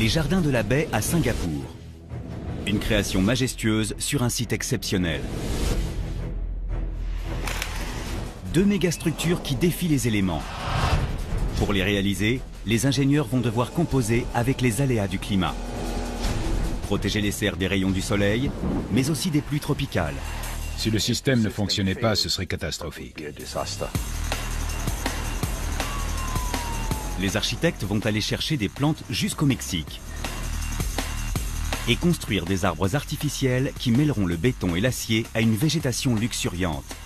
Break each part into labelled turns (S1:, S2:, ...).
S1: Les jardins de la baie à Singapour. Une création majestueuse sur un site exceptionnel. Deux mégastructures qui défient les éléments. Pour les réaliser, les ingénieurs vont devoir composer avec les aléas du climat. Protéger les serres des rayons du soleil, mais aussi des pluies tropicales.
S2: Si le système ne fonctionnait pas, ce serait catastrophique.
S1: Les architectes vont aller chercher des plantes jusqu'au Mexique et construire des arbres artificiels qui mêleront le béton et l'acier à une végétation luxuriante.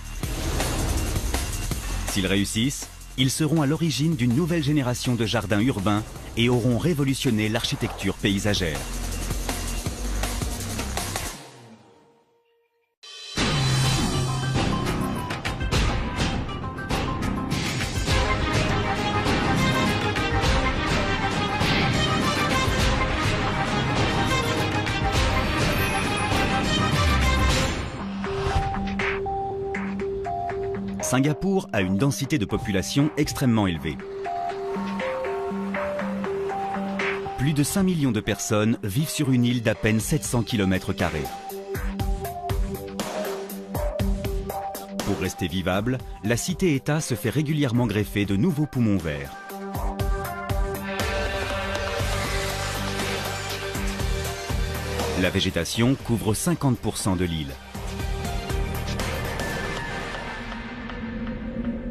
S1: S'ils réussissent, ils seront à l'origine d'une nouvelle génération de jardins urbains et auront révolutionné l'architecture paysagère. Singapour a une densité de population extrêmement élevée. Plus de 5 millions de personnes vivent sur une île d'à peine 700 km². Pour rester vivable, la cité-État se fait régulièrement greffer de nouveaux poumons verts. La végétation couvre 50% de l'île.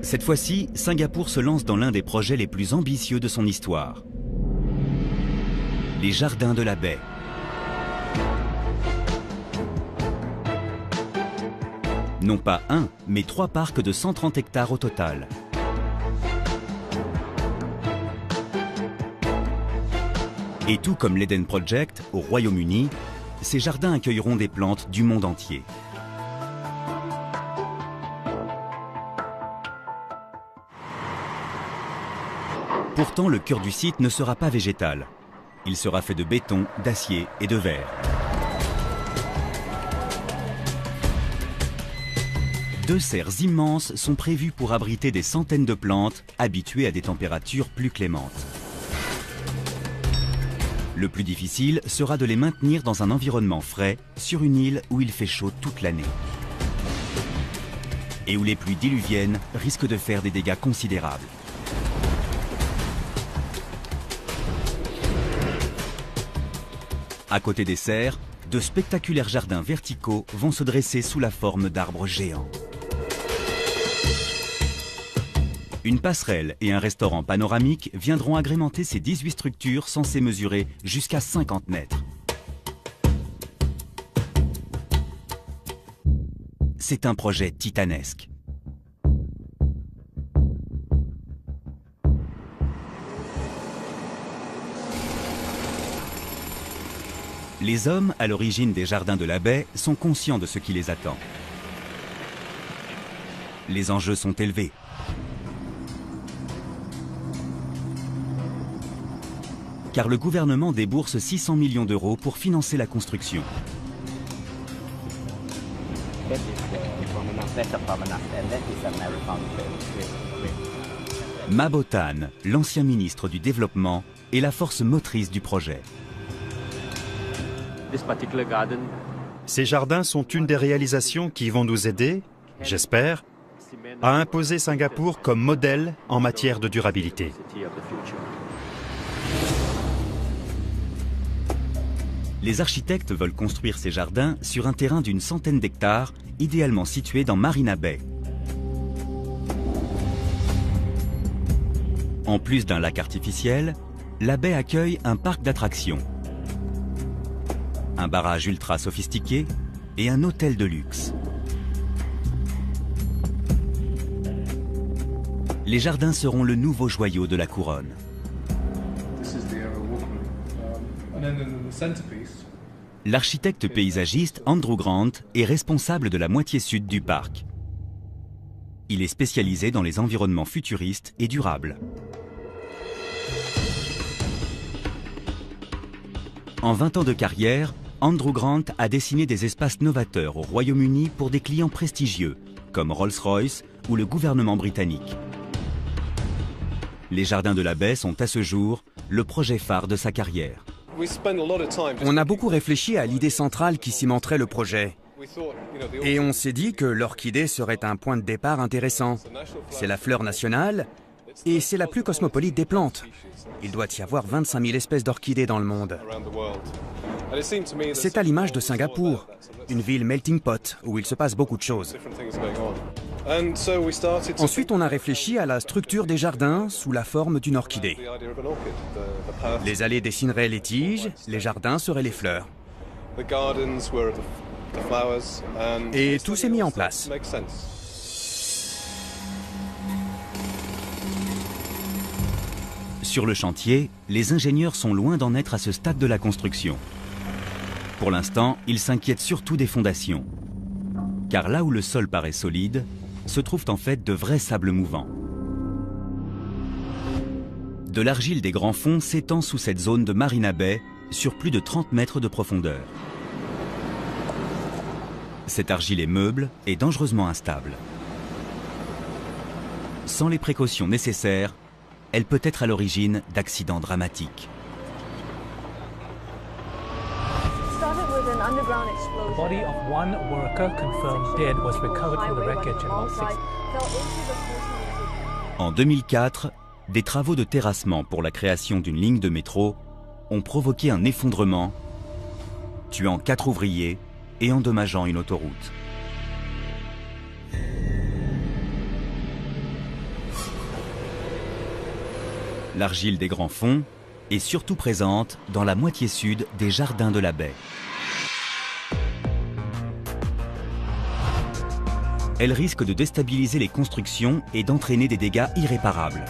S1: Cette fois-ci, Singapour se lance dans l'un des projets les plus ambitieux de son histoire. Les jardins de la baie. Non pas un, mais 3 parcs de 130 hectares au total. Et tout comme l'Eden Project au Royaume-Uni, ces jardins accueilleront des plantes du monde entier. Pourtant, le cœur du site ne sera pas végétal. Il sera fait de béton, d'acier et de verre. Deux serres immenses sont prévues pour abriter des centaines de plantes habituées à des températures plus clémentes. Le plus difficile sera de les maintenir dans un environnement frais sur une île où il fait chaud toute l'année. Et où les pluies diluviennes risquent de faire des dégâts considérables. À côté des serres, de spectaculaires jardins verticaux vont se dresser sous la forme d'arbres géants. Une passerelle et un restaurant panoramique viendront agrémenter ces 18 structures censées mesurer jusqu'à 50 mètres. C'est un projet titanesque. Les hommes à l'origine des jardins de la baie sont conscients de ce qui les attend. Les enjeux sont élevés. Car le gouvernement débourse 600 millions d'euros pour financer la construction. Mabotan, l'ancien ministre du Développement, est la force motrice du projet.
S3: Ces jardins sont une des réalisations qui vont nous aider, j'espère, à imposer Singapour comme modèle en matière de durabilité.
S1: Les architectes veulent construire ces jardins sur un terrain d'une centaine d'hectares, idéalement situé dans Marina Bay. En plus d'un lac artificiel, la baie accueille un parc d'attractions, un barrage ultra sophistiqué et un hôtel de luxe. Les jardins seront le nouveau joyau de la couronne. L'architecte paysagiste Andrew Grant est responsable de la moitié sud du parc. Il est spécialisé dans les environnements futuristes et durables. En 20 ans de carrière, Andrew Grant a dessiné des espaces novateurs au Royaume-Uni pour des clients prestigieux, comme Rolls-Royce ou le gouvernement britannique. Les jardins de la baie sont à ce jour le projet phare de sa carrière.
S4: On a beaucoup réfléchi à l'idée centrale qui cimenterait le projet. Et on s'est dit que l'orchidée serait un point de départ intéressant. C'est la fleur nationale et c'est la plus cosmopolite des plantes. Il doit y avoir 25 000 espèces d'orchidées dans le monde. C'est à l'image de Singapour, une ville melting pot où il se passe beaucoup de choses. Ensuite, on a réfléchi à la structure des jardins sous la forme d'une orchidée. Les allées dessineraient les tiges, les jardins seraient les fleurs. Et tout s'est mis en place.
S1: Sur le chantier, les ingénieurs sont loin d'en être à ce stade de la construction. Pour l'instant, ils s'inquiètent surtout des fondations. Car là où le sol paraît solide, se trouvent en fait de vrais sables mouvants. De l'argile des grands fonds s'étend sous cette zone de Marina Bay sur plus de 30 mètres de profondeur. Cette argile est meuble et dangereusement instable. Sans les précautions nécessaires, elle peut être à l'origine d'accidents dramatiques.
S5: The body of one worker confirmed dead was recovered from the wreckage about 6.
S1: En 2004, des travaux de terrassement pour la création d'une ligne de métro ont provoqué un effondrement, tuant 4 ouvriers et endommageant une autoroute. L'argile des grands fonds est surtout présente dans la moitié sud des jardins de la baie. Elle risque de déstabiliser les constructions et d'entraîner des dégâts irréparables.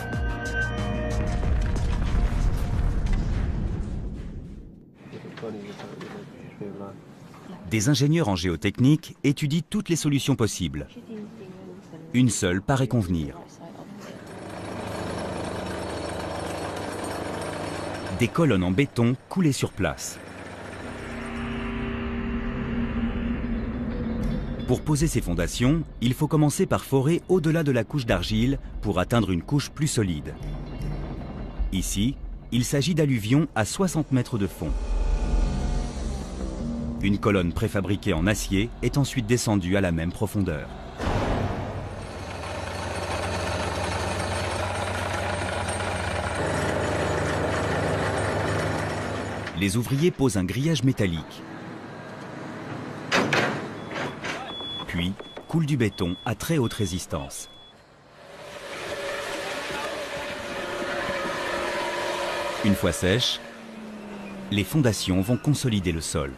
S1: Des ingénieurs en géotechnique étudient toutes les solutions possibles. Une seule paraît convenir. Des colonnes en béton coulées sur place. Pour poser ces fondations, il faut commencer par forer au-delà de la couche d'argile pour atteindre une couche plus solide. Ici, il s'agit d'alluvions à 60 mètres de fond. Une colonne préfabriquée en acier est ensuite descendue à la même profondeur. Les ouvriers posent un grillage métallique. Puis, coulent du béton à très haute résistance. Une fois sèches, les fondations vont consolider le sol.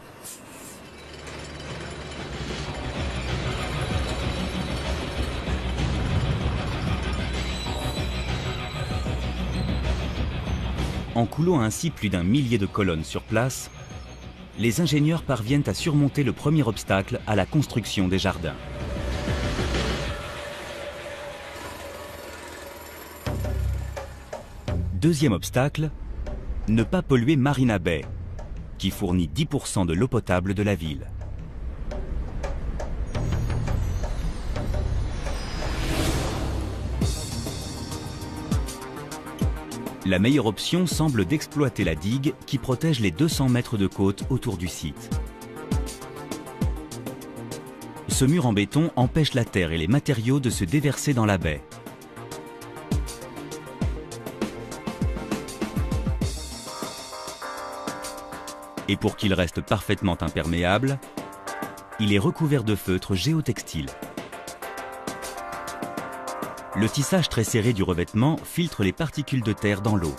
S1: En coulant ainsi plus d'1 millier de colonnes sur place, les ingénieurs parviennent à surmonter le premier obstacle à la construction des jardins. Deuxième obstacle, ne pas polluer Marina Bay, qui fournit 10% de l'eau potable de la ville. La meilleure option semble d'exploiter la digue qui protège les 200 mètres de côte autour du site. Ce mur en béton empêche la terre et les matériaux de se déverser dans la baie. Et pour qu'il reste parfaitement imperméable, il est recouvert de feutre géotextile. Le tissage très serré du revêtement filtre les particules de terre dans l'eau.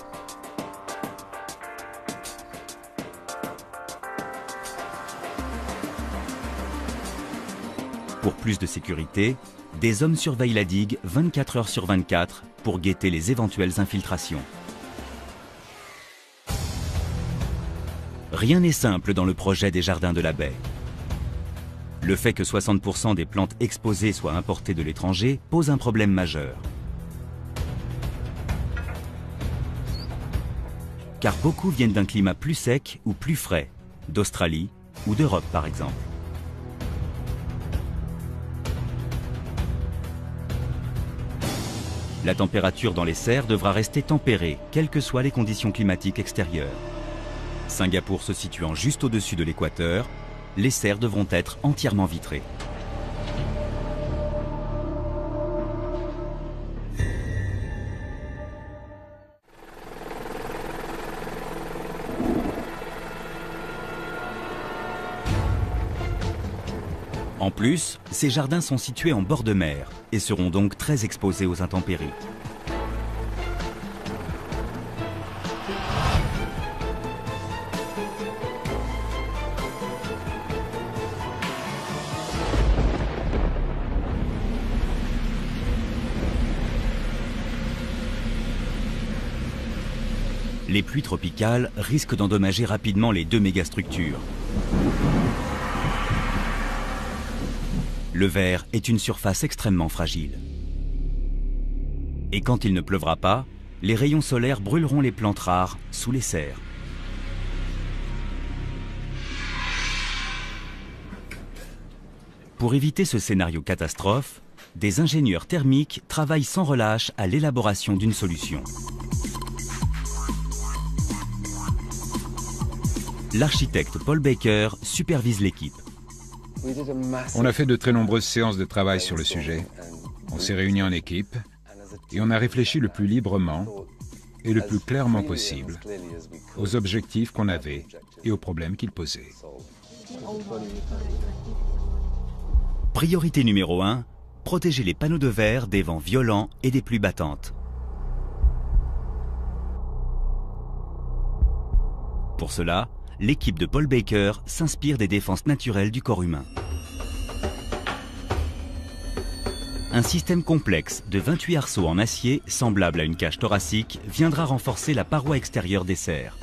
S1: Pour plus de sécurité, des hommes surveillent la digue 24 heures sur 24 pour guetter les éventuelles infiltrations. Rien n'est simple dans le projet des jardins de la baie. Le fait que 60% des plantes exposées soient importées de l'étranger pose un problème majeur. Car beaucoup viennent d'un climat plus sec ou plus frais, d'Australie ou d'Europe par exemple. La température dans les serres devra rester tempérée, quelles que soient les conditions climatiques extérieures. Singapour se situant juste au-dessus de l'équateur, les serres devront être entièrement vitrées. En plus, ces jardins sont situés en bord de mer et seront donc très exposés aux intempéries. Les pluies tropicales risquent d'endommager rapidement les deux mégastructures. Le verre est une surface extrêmement fragile. Et quand il ne pleuvra pas, les rayons solaires brûleront les plantes rares sous les serres. Pour éviter ce scénario catastrophe, des ingénieurs thermiques travaillent sans relâche à l'élaboration d'une solution. L'architecte Paul Baker supervise l'équipe.
S2: On a fait de très nombreuses séances de travail sur le sujet. On s'est réunis en équipe et on a réfléchi le plus librement et le plus clairement possible aux objectifs qu'on avait et aux problèmes qu'ils posaient.
S1: Priorité numéro 1, protéger les panneaux de verre des vents violents et des pluies battantes. Pour cela, l'équipe de Paul Baker s'inspire des défenses naturelles du corps humain. Un système complexe de 28 arceaux en acier, semblable à une cage thoracique, viendra renforcer la paroi extérieure des serres.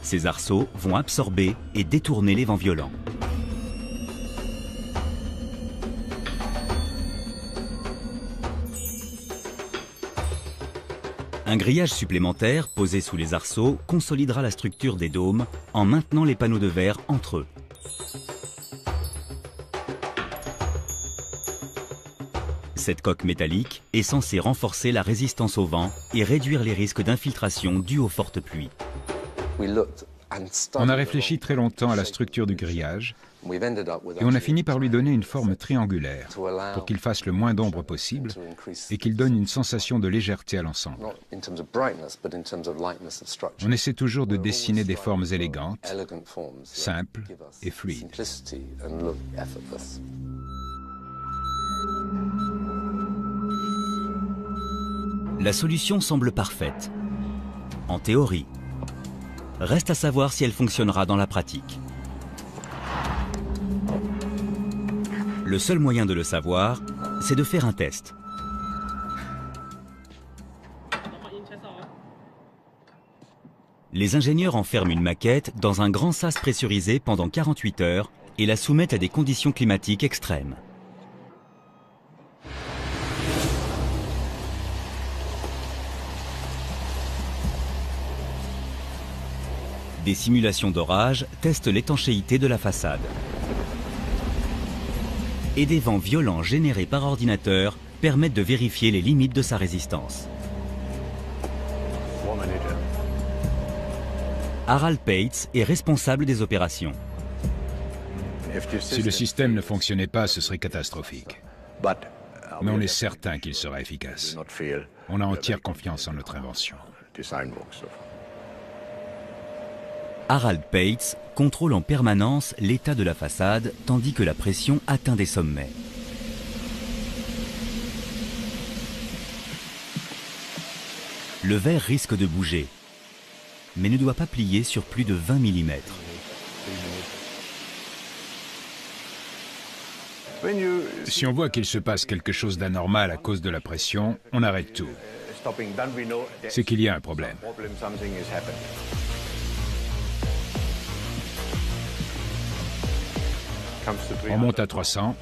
S1: Ces arceaux vont absorber et détourner les vents violents. Un grillage supplémentaire posé sous les arceaux consolidera la structure des dômes en maintenant les panneaux de verre entre eux. Cette coque métallique est censée renforcer la résistance au vent et réduire les risques d'infiltration dus aux fortes pluies.
S2: On a réfléchi très longtemps à la structure du grillage et on a fini par lui donner une forme triangulaire pour qu'il fasse le moins d'ombre possible et qu'il donne une sensation de légèreté à l'ensemble. On essaie toujours de dessiner des formes élégantes, simples et fluides.
S1: La solution semble parfaite, en théorie. Reste à savoir si elle fonctionnera dans la pratique. Le seul moyen de le savoir, c'est de faire un test. Les ingénieurs enferment une maquette dans un grand sas pressurisé pendant 48 heures et la soumettent à des conditions climatiques extrêmes. Des simulations d'orage testent l'étanchéité de la façade. Et des vents violents générés par ordinateur permettent de vérifier les limites de sa résistance. Harald Pates est responsable des opérations.
S2: Si le système ne fonctionnait pas, ce serait catastrophique. Mais on est certain qu'il sera efficace. On a entière confiance en notre invention.
S1: Harald Pates contrôle en permanence l'état de la façade tandis que la pression atteint des sommets. Le verre risque de bouger, mais ne doit pas plier sur plus de 20 mm.
S2: Si on voit qu'il se passe quelque chose d'anormal à cause de la pression, on arrête tout. C'est qu'il y a un problème. On monte à 300,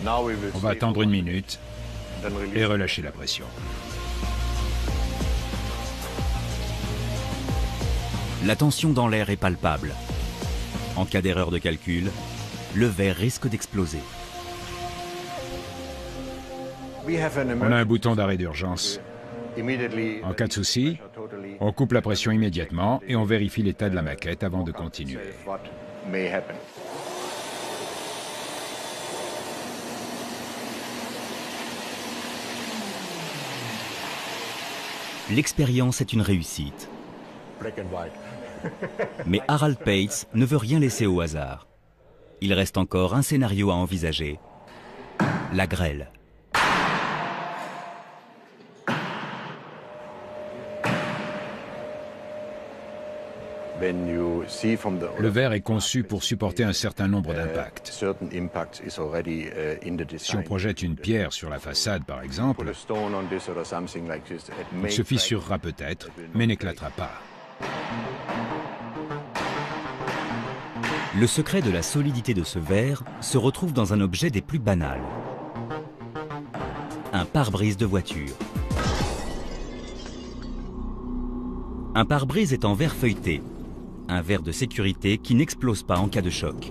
S2: on va attendre 1 minute et relâcher la pression.
S1: La tension dans l'air est palpable. En cas d'erreur de calcul, le verre risque d'exploser.
S2: On a un bouton d'arrêt d'urgence. En cas de souci, On coupe la pression immédiatement et on vérifie l'état de la maquette avant de continuer.
S1: L'expérience est une réussite. Mais Harald Pates ne veut rien laisser au hasard. Il reste encore un scénario à envisager, la grêle.
S2: Le verre est conçu pour supporter un certain nombre d'impacts. Si on projette une pierre sur la façade, par exemple, il se fissurera peut-être, mais n'éclatera pas.
S1: Le secret de la solidité de ce verre se retrouve dans un objet des plus banals. Un pare-brise de voiture. Un pare-brise est en verre feuilleté, un verre de sécurité qui n'explose pas en cas de choc.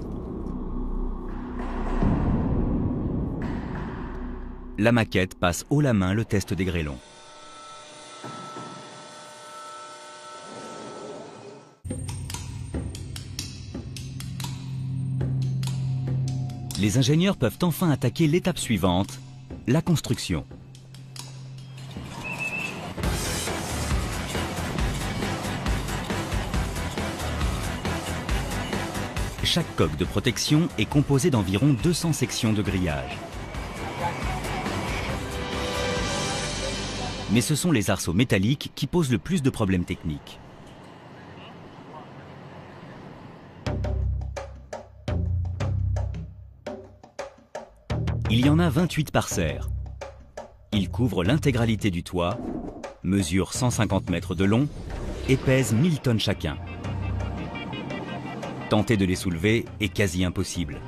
S1: La maquette passe haut la main le test des grêlons. Les ingénieurs peuvent enfin attaquer l'étape suivante, la construction. Chaque coque de protection est composée d'environ 200 sections de grillage. Mais ce sont les arceaux métalliques qui posent le plus de problèmes techniques. Il y en a 28 par serre. Ils couvrent l'intégralité du toit, mesurent 150 mètres de long et pèsent 1000 tonnes chacun. Tenter de les soulever est quasi impossible.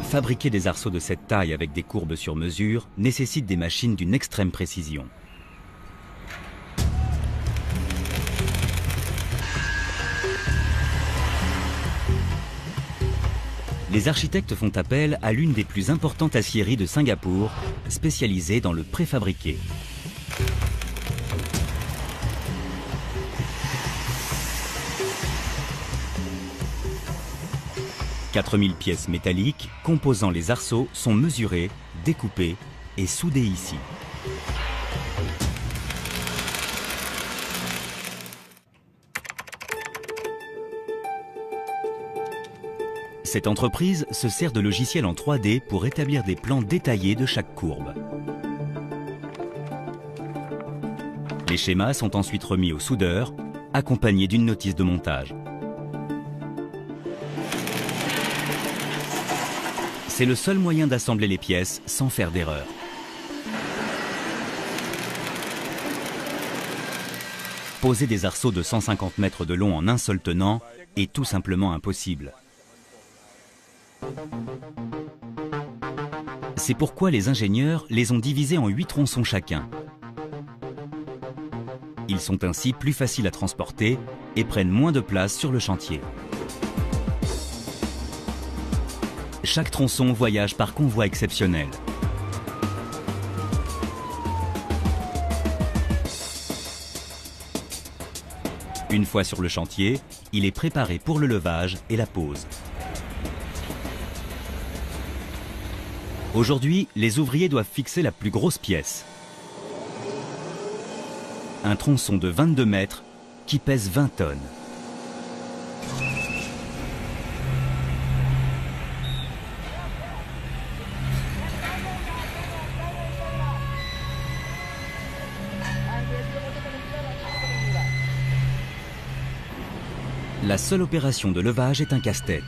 S1: Fabriquer des arceaux de cette taille avec des courbes sur mesure nécessite des machines d'une extrême précision. Les architectes font appel à l'une des plus importantes aciéries de Singapour, spécialisée dans le préfabriqué. « 4000 pièces métalliques composant les arceaux sont mesurées, découpées et soudées ici. Cette entreprise se sert de logiciels en 3D pour établir des plans détaillés de chaque courbe. Les schémas sont ensuite remis au soudeur, accompagnés d'une notice de montage. C'est le seul moyen d'assembler les pièces sans faire d'erreur. Poser des arceaux de 150 mètres de long en un seul tenant est tout simplement impossible. C'est pourquoi les ingénieurs les ont divisés en 8 tronçons chacun. Ils sont ainsi plus faciles à transporter et prennent moins de place sur le chantier. Chaque tronçon voyage par convoi exceptionnel. Une fois sur le chantier, il est préparé pour le levage et la pose. Aujourd'hui, les ouvriers doivent fixer la plus grosse pièce. Un tronçon de 22 mètres qui pèse 20 tonnes. La seule opération de levage est un casse-tête.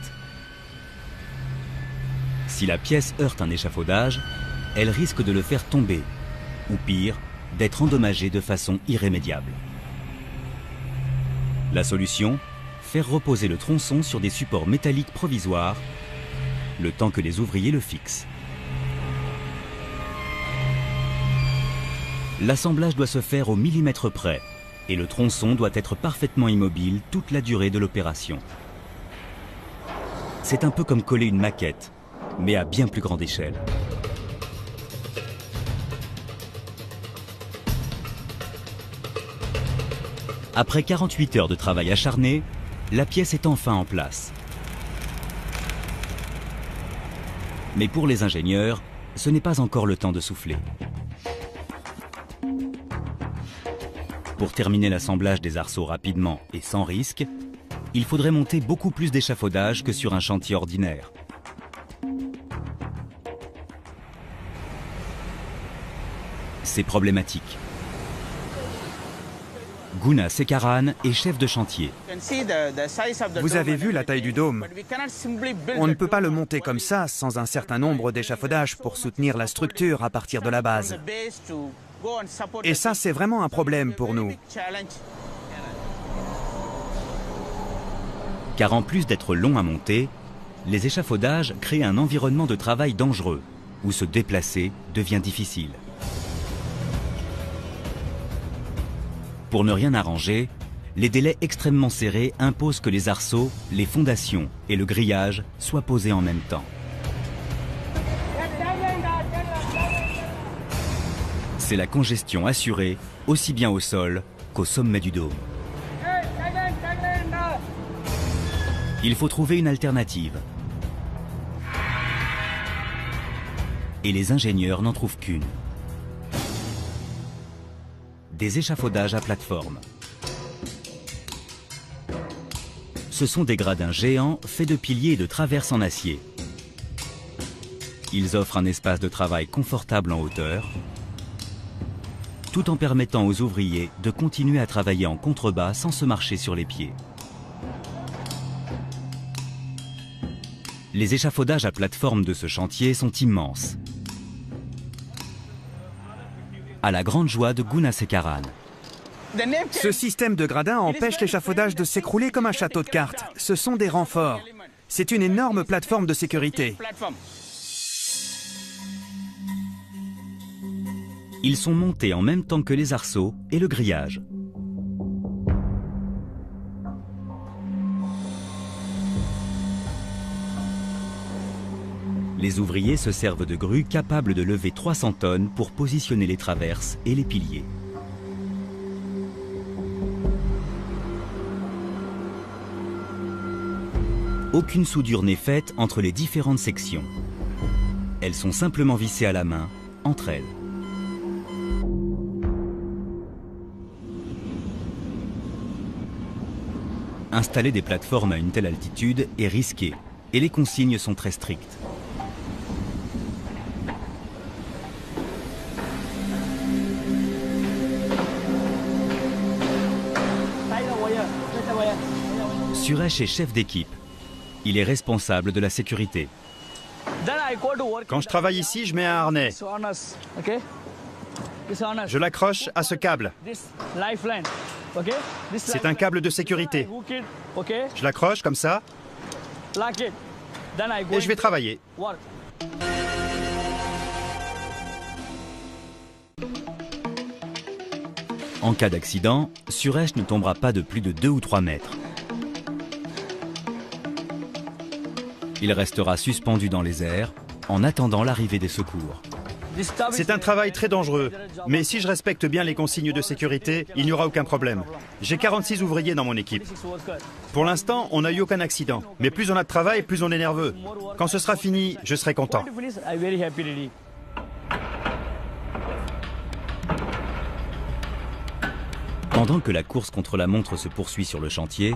S1: Si la pièce heurte un échafaudage, elle risque de le faire tomber, ou pire, d'être endommagée de façon irrémédiable. La solution, faire reposer le tronçon sur des supports métalliques provisoires, le temps que les ouvriers le fixent. L'assemblage doit se faire au millimètre près, et le tronçon doit être parfaitement immobile toute la durée de l'opération. C'est un peu comme coller une maquette. mais à bien plus grande échelle. Après 48 heures de travail acharné, la pièce est enfin en place. Mais pour les ingénieurs, ce n'est pas encore le temps de souffler. Pour terminer l'assemblage des arceaux rapidement et sans risque, il faudrait monter beaucoup plus d'échafaudage que sur un chantier ordinaire. C'est problématique. Guna Sekaran est chef de chantier.
S4: Vous avez vu la taille du dôme. On ne peut pas le monter comme ça sans un certain nombre d'échafaudages pour soutenir la structure à partir de la base. Et ça, c'est vraiment un problème pour nous.
S1: Car en plus d'être long à monter, les échafaudages créent un environnement de travail dangereux, où se déplacer devient difficile. Pour ne rien arranger, les délais extrêmement serrés imposent que les arceaux, les fondations et le grillage soient posés en même temps. C'est la congestion assurée, aussi bien au sol qu'au sommet du dôme. Il faut trouver une alternative. Et les ingénieurs n'en trouvent qu'une. Des échafaudages à plateforme. Ce sont des gradins géants faits de piliers et de traverses en acier. Ils offrent un espace de travail confortable en hauteur, tout en permettant aux ouvriers de continuer à travailler en contrebas sans se marcher sur les pieds. Les échafaudages à plateforme de ce chantier sont immenses. À la grande joie de Guna Sekaran.
S4: Ce système de gradins empêche l'échafaudage de s'écrouler comme un château de cartes. Ce sont des renforts. C'est une énorme plateforme de sécurité.
S1: Ils sont montés en même temps que les arceaux et le grillage. Les ouvriers se servent de grues capables de lever 300 tonnes pour positionner les traverses et les piliers. Aucune soudure n'est faite entre les différentes sections. Elles sont simplement vissées à la main, entre elles. Installer des plateformes à une telle altitude est risqué et les consignes sont très strictes. Suresh est chef d'équipe. Il est responsable de la sécurité.
S3: Quand je travaille ici, je mets un harnais. Je l'accroche à ce câble. C'est un câble de sécurité. Je l'accroche comme ça et je vais travailler.
S1: En cas d'accident, Suresh ne tombera pas de plus de 2 ou 3 mètres. Il restera suspendu dans les airs en attendant l'arrivée des secours.
S3: C'est un travail très dangereux, mais si je respecte bien les consignes de sécurité, il n'y aura aucun problème. J'ai 46 ouvriers dans mon équipe. Pour l'instant, on n'a eu aucun accident, mais plus on a de travail, plus on est nerveux. Quand ce sera fini, je serai content.
S1: Pendant que la course contre la montre se poursuit sur le chantier,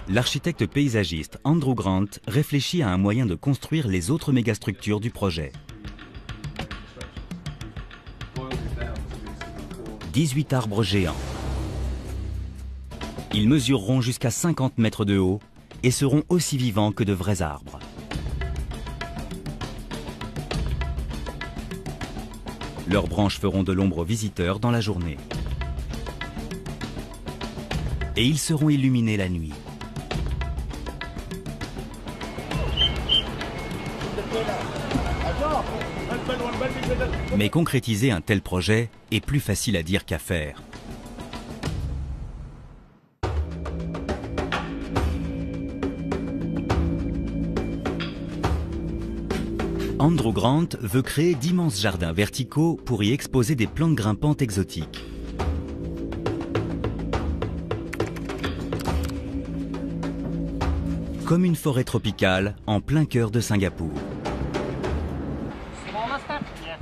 S1: l'architecte paysagiste Andrew Grant réfléchit à un moyen de construire les autres mégastructures du projet. 18 arbres géants. Ils mesureront jusqu'à 50 mètres de haut et seront aussi vivants que de vrais arbres. Leurs branches feront de l'ombre aux visiteurs dans la journée. Et ils seront illuminés la nuit. Mais concrétiser un tel projet est plus facile à dire qu'à faire. Andrew Grant veut créer d'immenses jardins verticaux pour y exposer des plantes grimpantes exotiques. Comme une forêt tropicale en plein cœur de Singapour.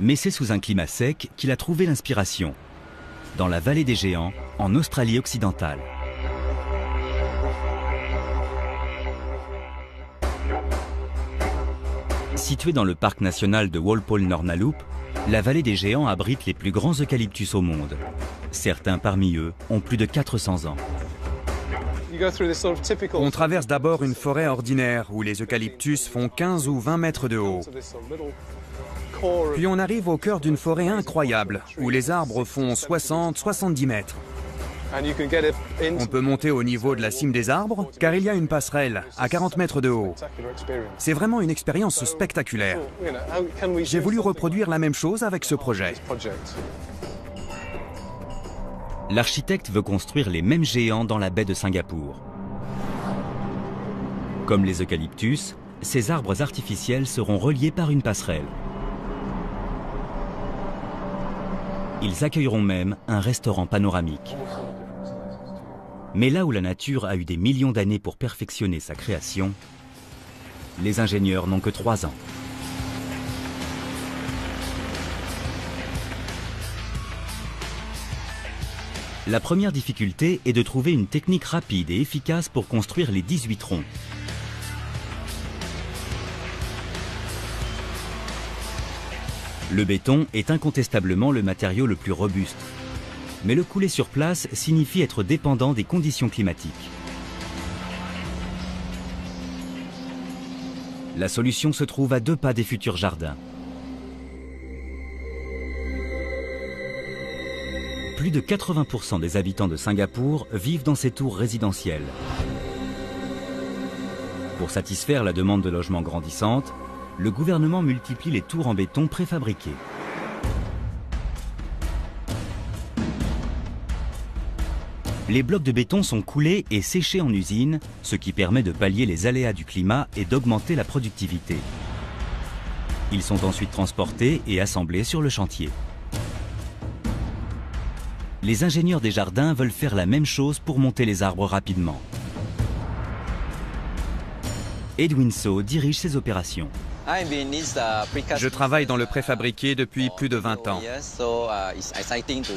S1: Mais c'est sous un climat sec qu'il a trouvé l'inspiration, dans la vallée des Géants, en Australie occidentale. Située dans le parc national de Walpole-Nornalup, la vallée des Géants abrite les plus grands eucalyptus au monde. Certains parmi eux ont plus de 400 ans.
S4: On traverse d'abord une forêt ordinaire où les eucalyptus font 15 ou 20 mètres de haut. Puis on arrive au cœur d'une forêt incroyable où les arbres font 60-70 mètres. On peut monter au niveau de la cime des arbres car il y a une passerelle à 40 mètres de haut. C'est vraiment une expérience spectaculaire. J'ai voulu reproduire la même chose avec ce projet.
S1: L'architecte veut construire les mêmes géants dans la baie de Singapour. Comme les eucalyptus, ces arbres artificiels seront reliés par une passerelle. Ils accueilleront même un restaurant panoramique. Mais là où la nature a eu des millions d'années pour perfectionner sa création, les ingénieurs n'ont que 3 ans. La première difficulté est de trouver une technique rapide et efficace pour construire les 18 troncs. Le béton est incontestablement le matériau le plus robuste. Mais le couler sur place signifie être dépendant des conditions climatiques. La solution se trouve à 2 pas des futurs jardins. Plus de 80% des habitants de Singapour vivent dans ces tours résidentielles. Pour satisfaire la demande de logements grandissante, le gouvernement multiplie les tours en béton préfabriqués. Les blocs de béton sont coulés et séchés en usine, ce qui permet de pallier les aléas du climat et d'augmenter la productivité. Ils sont ensuite transportés et assemblés sur le chantier. Les ingénieurs des jardins veulent faire la même chose pour monter les arbres rapidement. Edwin So dirige ces opérations.
S4: Je travaille dans le préfabriqué depuis plus de 20 ans.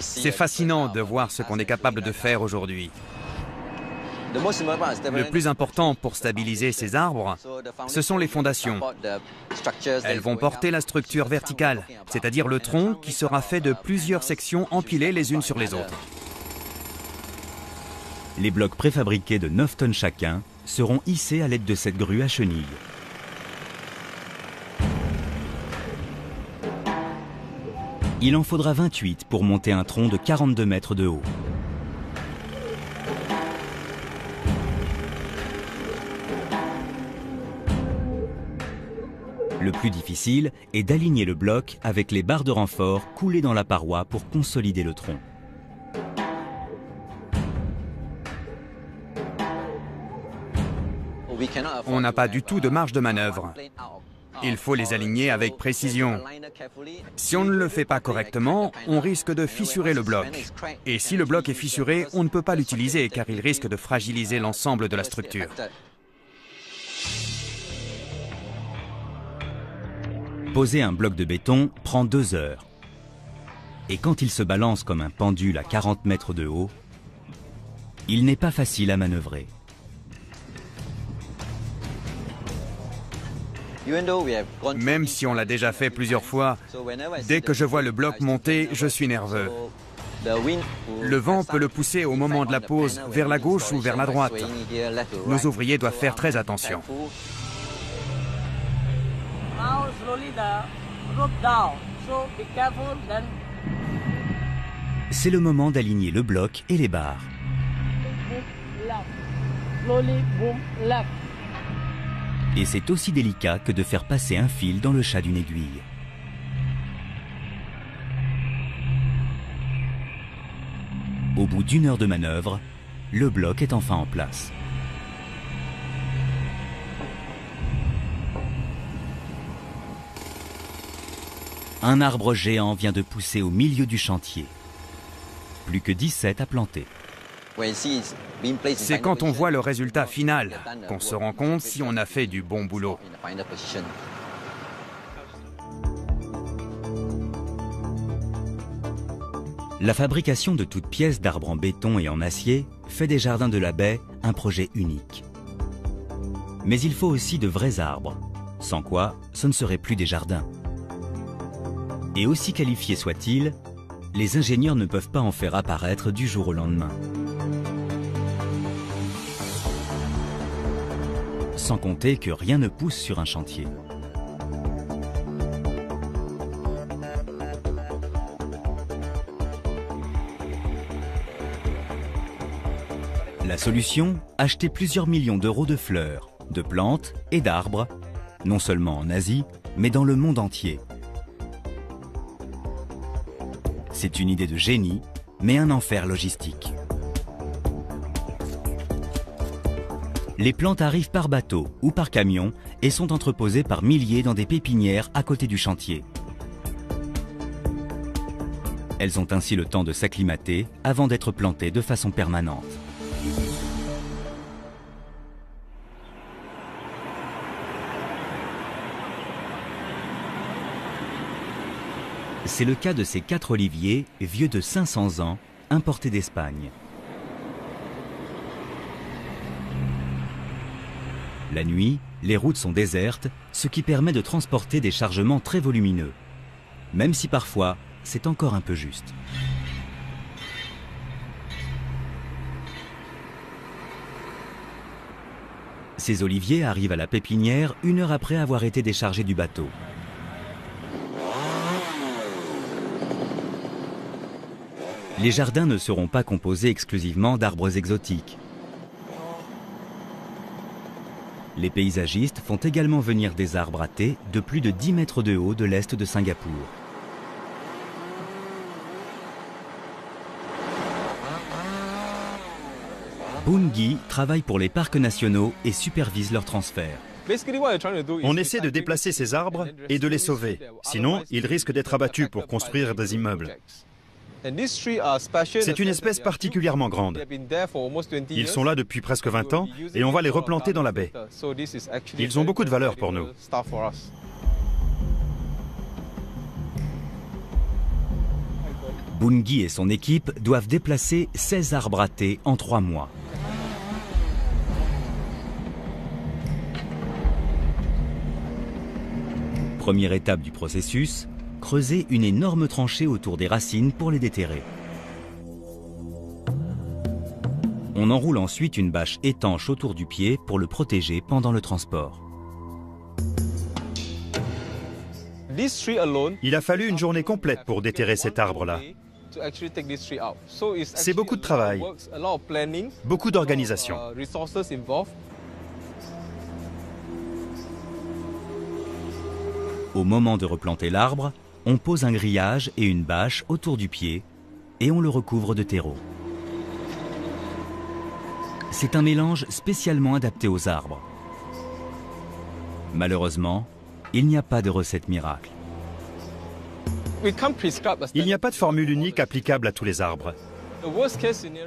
S4: C'est fascinant de voir ce qu'on est capable de faire aujourd'hui. Le plus important pour stabiliser ces arbres, ce sont les fondations. Elles vont porter la structure verticale, c'est-à-dire le tronc qui sera fait de plusieurs sections empilées les unes sur les autres.
S1: Les blocs préfabriqués de 9 tonnes chacun seront hissés à l'aide de cette grue à chenilles. Il en faudra 28 pour monter un tronc de 42 mètres de haut. Le plus difficile est d'aligner le bloc avec les barres de renfort coulées dans la paroi pour consolider le tronc.
S4: On n'a pas du tout de marge de manœuvre. Il faut les aligner avec précision. Si on ne le fait pas correctement, on risque de fissurer le bloc. Et si le bloc est fissuré, on ne peut pas l'utiliser car il risque de fragiliser l'ensemble de la structure.
S1: Poser un bloc de béton prend 2 heures. Et quand il se balance comme un pendule à 40 mètres de haut, il n'est pas facile à manœuvrer.
S4: Même si on l'a déjà fait plusieurs fois, dès que je vois le bloc monter, je suis nerveux. Le vent peut le pousser au moment de la pose vers la gauche ou vers la droite. Nos ouvriers doivent faire très attention.
S1: C'est le moment d'aligner le bloc et les barres. Et c'est aussi délicat que de faire passer un fil dans le chat d'une aiguille. Au bout d'1 heure de manœuvre, le bloc est enfin en place. Un arbre géant vient de pousser au milieu du chantier. Plus que 17 à planter.
S4: C'est quand on voit le résultat final qu'on se rend compte si on a fait du bon boulot.
S1: La fabrication de toutes pièces d'arbres en béton et en acier fait des jardins de la baie un projet unique. Mais il faut aussi de vrais arbres, sans quoi ce ne serait plus des jardins. Et aussi qualifiés soient-ils, les ingénieurs ne peuvent pas en faire apparaître du jour au lendemain. Sans compter que rien ne pousse sur un chantier. La solution, acheter plusieurs millions d'euros de fleurs, de plantes et d'arbres, non seulement en Asie, mais dans le monde entier. C'est une idée de génie, mais un enfer logistique. Les plantes arrivent par bateau ou par camion et sont entreposées par milliers dans des pépinières à côté du chantier. Elles ont ainsi le temps de s'acclimater avant d'être plantées de façon permanente. C'est le cas de ces 4 oliviers, vieux de 500 ans, importés d'Espagne. La nuit, les routes sont désertes, ce qui permet de transporter des chargements très volumineux, même si parfois c'est encore un peu juste. Ces oliviers arrivent à la pépinière 1 heure après avoir été déchargés du bateau. Les jardins ne seront pas composés exclusivement d'arbres exotiques. Les paysagistes font également venir des arbres à thé de plus de 10 mètres de haut de l'est de Singapour. Bungi travaille pour les parcs nationaux et supervise leur transfert.
S3: On essaie de déplacer ces arbres et de les sauver. Sinon, ils risquent d'être abattus pour construire des immeubles. C'est une espèce particulièrement grande. Ils sont là depuis presque 20 ans et on va les replanter dans la baie. Ils ont beaucoup de valeur pour nous.
S1: Bungi et son équipe doivent déplacer 16 arbres à thé en 3 mois. Première étape du processus, creuser une énorme tranchée autour des racines pour les déterrer. On enroule ensuite une bâche étanche autour du pied pour le protéger pendant le transport.
S3: Il a fallu une journée complète pour déterrer cet arbre-là. C'est beaucoup de travail, beaucoup d'organisation.
S1: Au moment de replanter l'arbre, on pose un grillage et une bâche autour du pied et on le recouvre de terreau. C'est un mélange spécialement adapté aux arbres. Malheureusement, il n'y a pas de recette miracle.
S3: Il n'y a pas de formule unique applicable à tous les arbres.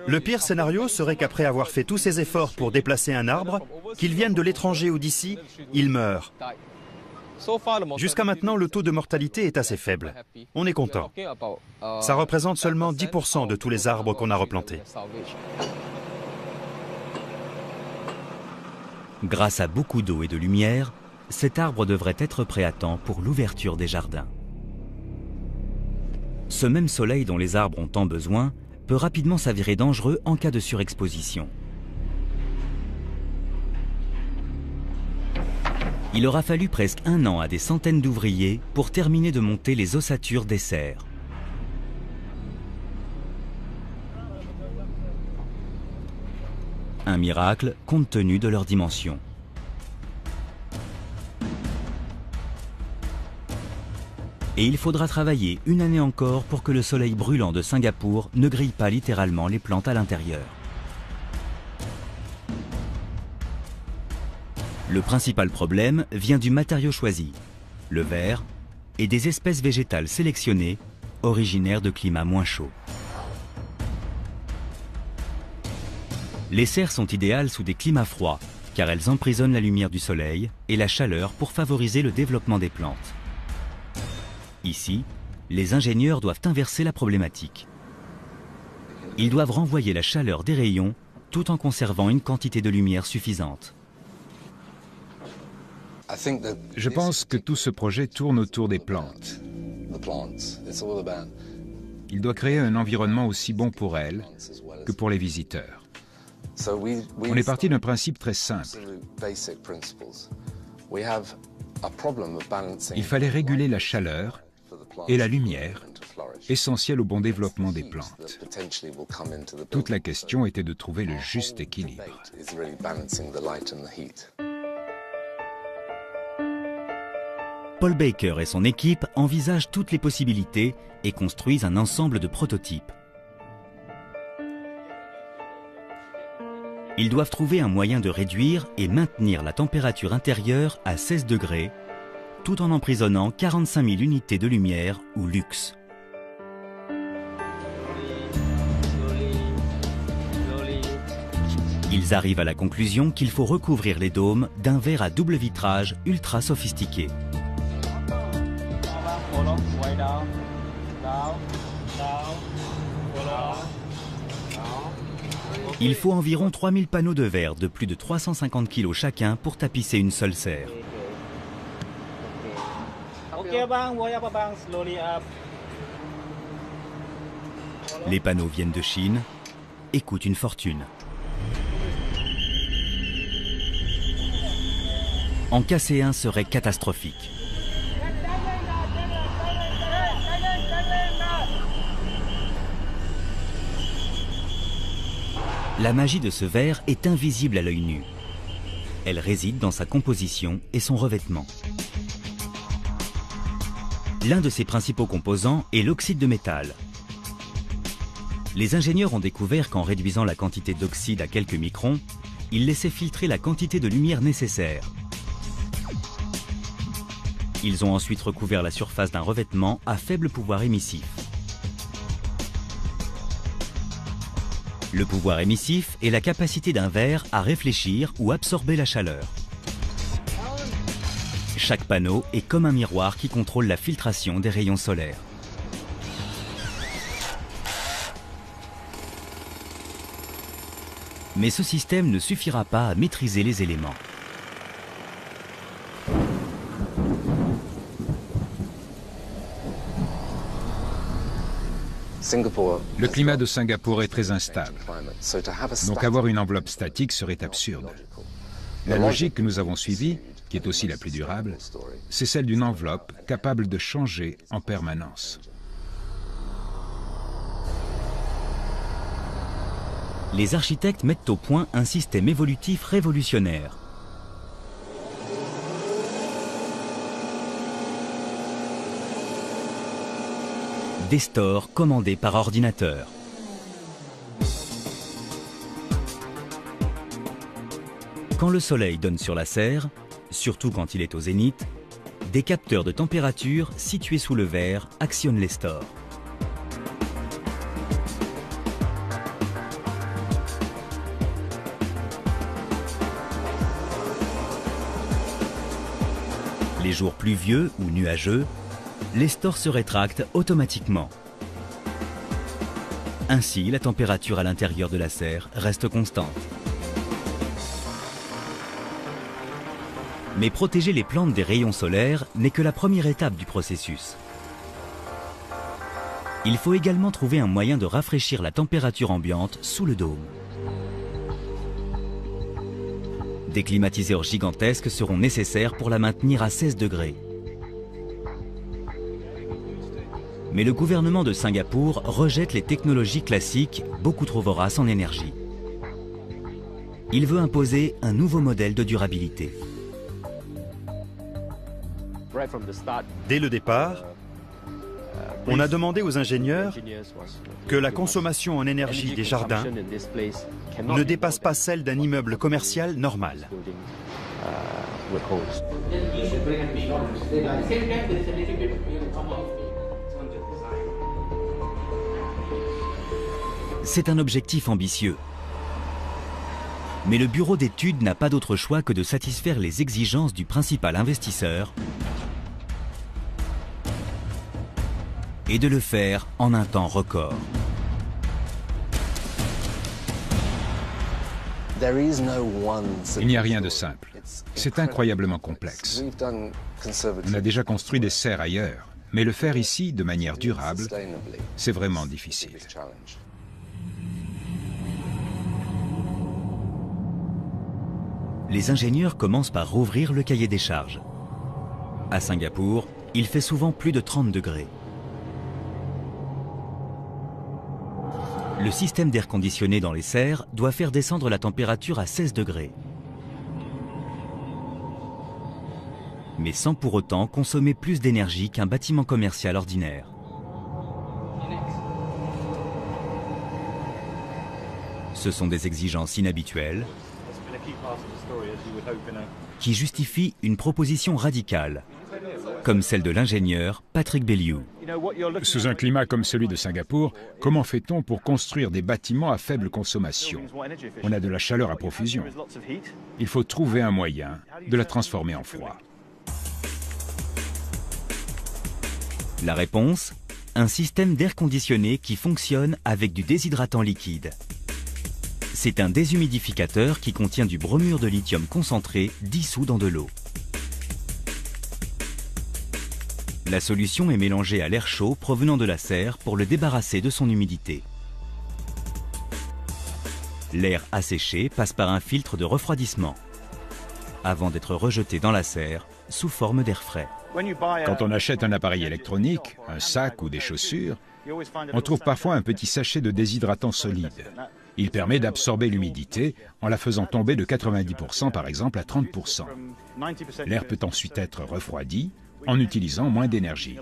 S3: Le pire scénario serait qu'après avoir fait tous ces efforts pour déplacer un arbre, qu'il vienne de l'étranger ou d'ici, il meurt. Jusqu'à maintenant, le taux de mortalité est assez faible. On est content. Ça représente seulement 10% de tous les arbres qu'on a replantés.
S1: Grâce à beaucoup d'eau et de lumière, cet arbre devrait être prêt à temps pour l'ouverture des jardins. Ce même soleil dont les arbres ont tant besoin peut rapidement s'avérer dangereux en cas de surexposition. Il aura fallu presque 1 an à des centaines d'ouvriers pour terminer de monter les ossatures des serres. Un miracle compte tenu de leur dimension. Et il faudra travailler 1 année encore pour que le soleil brûlant de Singapour ne grille pas littéralement les plantes à l'intérieur. Le principal problème vient du matériau choisi, le verre, et des espèces végétales sélectionnées, originaires de climats moins chauds. Les serres sont idéales sous des climats froids, car elles emprisonnent la lumière du soleil et la chaleur pour favoriser le développement des plantes. Ici, les ingénieurs doivent inverser la problématique. Ils doivent renvoyer la chaleur des rayons tout en conservant une quantité de lumière suffisante.
S2: Je pense que tout ce projet tourne autour des plantes. Il doit créer un environnement aussi bon pour elles que pour les visiteurs. On est parti d'un principe très simple. Il fallait réguler la chaleur et la lumière, essentielles au bon développement des plantes. Toute la question était de trouver le juste équilibre.
S1: Paul Baker et son équipe envisagent toutes les possibilités et construisent un ensemble de prototypes. Ils doivent trouver un moyen de réduire et maintenir la température intérieure à 16 degrés, tout en emprisonnant 45 000 unités de lumière ou lux. Ils arrivent à la conclusion qu'il faut recouvrir les dômes d'un verre à double vitrage ultra sophistiqué. Il faut environ 3000 panneaux de verre de plus de 350 kg chacun pour tapisser une seule serre. Les panneaux viennent de Chine et coûtent une fortune. En casser un serait catastrophique. La magie de ce verre est invisible à l'œil nu. Elle réside dans sa composition et son revêtement. L'un de ses principaux composants est l'oxyde de métal. Les ingénieurs ont découvert qu'en réduisant la quantité d'oxyde à quelques microns, ils laissaient filtrer la quantité de lumière nécessaire. Ils ont ensuite recouvert la surface d'un revêtement à faible pouvoir émissif. Le pouvoir émissif est la capacité d'un verre à réfléchir ou absorber la chaleur. Chaque panneau est comme un miroir qui contrôle la filtration des rayons solaires. Mais ce système ne suffira pas à maîtriser les éléments.
S2: Le climat de Singapour est très instable, donc avoir une enveloppe statique serait absurde. La logique que nous avons suivie, qui est aussi la plus durable, c'est celle d'une enveloppe capable de changer en permanence.
S1: Les architectes mettent au point un système évolutif révolutionnaire. Des stores commandés par ordinateur. Quand le soleil donne sur la serre, surtout quand il est au zénith, des capteurs de température situés sous le verre actionnent les stores. Les jours pluvieux ou nuageux, les stores se rétractent automatiquement. Ainsi, la température à l'intérieur de la serre reste constante. Mais protéger les plantes des rayons solaires n'est que la première étape du processus. Il faut également trouver un moyen de rafraîchir la température ambiante sous le dôme. Des climatiseurs gigantesques seront nécessaires pour la maintenir à 16 degrés. Mais le gouvernement de Singapour rejette les technologies classiques beaucoup trop voraces en énergie. Il veut imposer un nouveau modèle de durabilité.
S3: Dès le départ, on a demandé aux ingénieurs que la consommation en énergie des jardins ne dépasse pas celle d'un immeuble commercial normal.
S1: C'est un objectif ambitieux. Mais le bureau d'études n'a pas d'autre choix que de satisfaire les exigences du principal investisseur et de le faire en un temps record.
S2: Il n'y a rien de simple. C'est incroyablement complexe. On a déjà construit des serres ailleurs, mais le faire ici de manière durable, c'est vraiment difficile.
S1: Les ingénieurs commencent par rouvrir le cahier des charges. À Singapour, il fait souvent plus de 30 degrés. Le système d'air conditionné dans les serres doit faire descendre la température à 16 degrés. Mais sans pour autant consommer plus d'énergie qu'un bâtiment commercial ordinaire. Ce sont des exigences inhabituelles qui justifient une proposition radicale, comme celle de l'ingénieur Patrick Bellew.
S2: Sous un climat comme celui de Singapour, comment fait-on pour construire des bâtiments à faible consommation? On a de la chaleur à profusion. Il faut trouver un moyen de la transformer en froid.
S1: La réponse? Un système d'air conditionné qui fonctionne avec du déshydratant liquide. C'est un déshumidificateur qui contient du bromure de lithium concentré dissous dans de l'eau. La solution est mélangée à l'air chaud provenant de la serre pour le débarrasser de son humidité. L'air asséché passe par un filtre de refroidissement avant d'être rejeté dans la serre sous forme d'air frais.
S2: Quand on achète un appareil électronique, un sac ou des chaussures, on trouve parfois un petit sachet de déshydratant solide. Il permet d'absorber l'humidité en la faisant tomber de 90% par exemple à 30%. L'air peut ensuite être refroidi en utilisant moins d'énergie.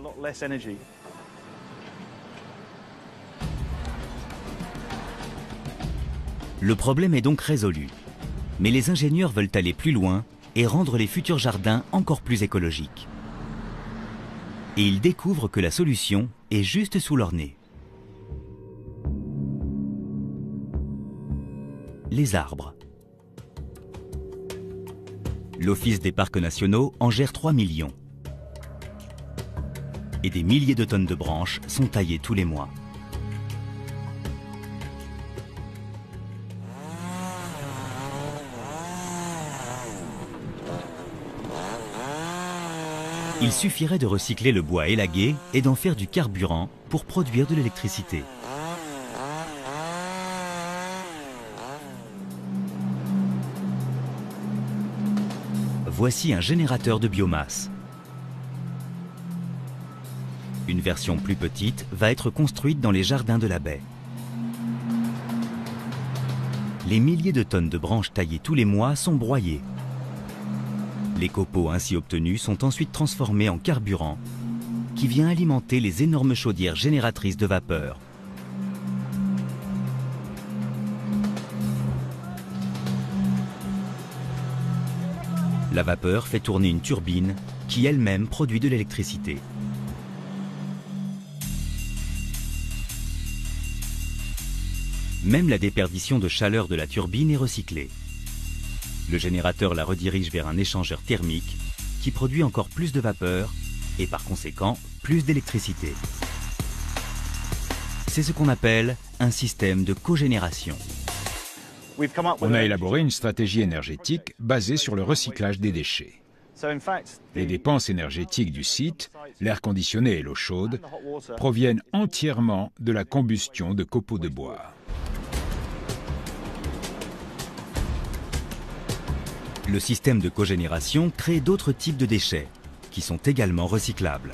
S1: Le problème est donc résolu. Mais les ingénieurs veulent aller plus loin et rendre les futurs jardins encore plus écologiques. Et ils découvrent que la solution est juste sous leur nez. Les arbres. L'Office des parcs nationaux en gère 3 millions. Et des milliers de tonnes de branches sont taillées tous les mois. Il suffirait de recycler le bois élagué et d'en faire du carburant pour produire de l'électricité. Voici un générateur de biomasse. Une version plus petite va être construite dans les jardins de la baie. Les milliers de tonnes de branches taillées tous les mois sont broyées. Les copeaux ainsi obtenus sont ensuite transformés en carburant qui vient alimenter les énormes chaudières génératrices de vapeur. La vapeur fait tourner une turbine qui elle-même produit de l'électricité. Même la déperdition de chaleur de la turbine est recyclée. Le générateur la redirige vers un échangeur thermique qui produit encore plus de vapeur et par conséquent plus d'électricité. C'est ce qu'on appelle un système de cogénération.
S2: On a élaboré une stratégie énergétique basée sur le recyclage des déchets. Les dépenses énergétiques du site, l'air conditionné et l'eau chaude, proviennent entièrement de la combustion de copeaux de bois.
S1: Le système de cogénération crée d'autres types de déchets qui sont également recyclables.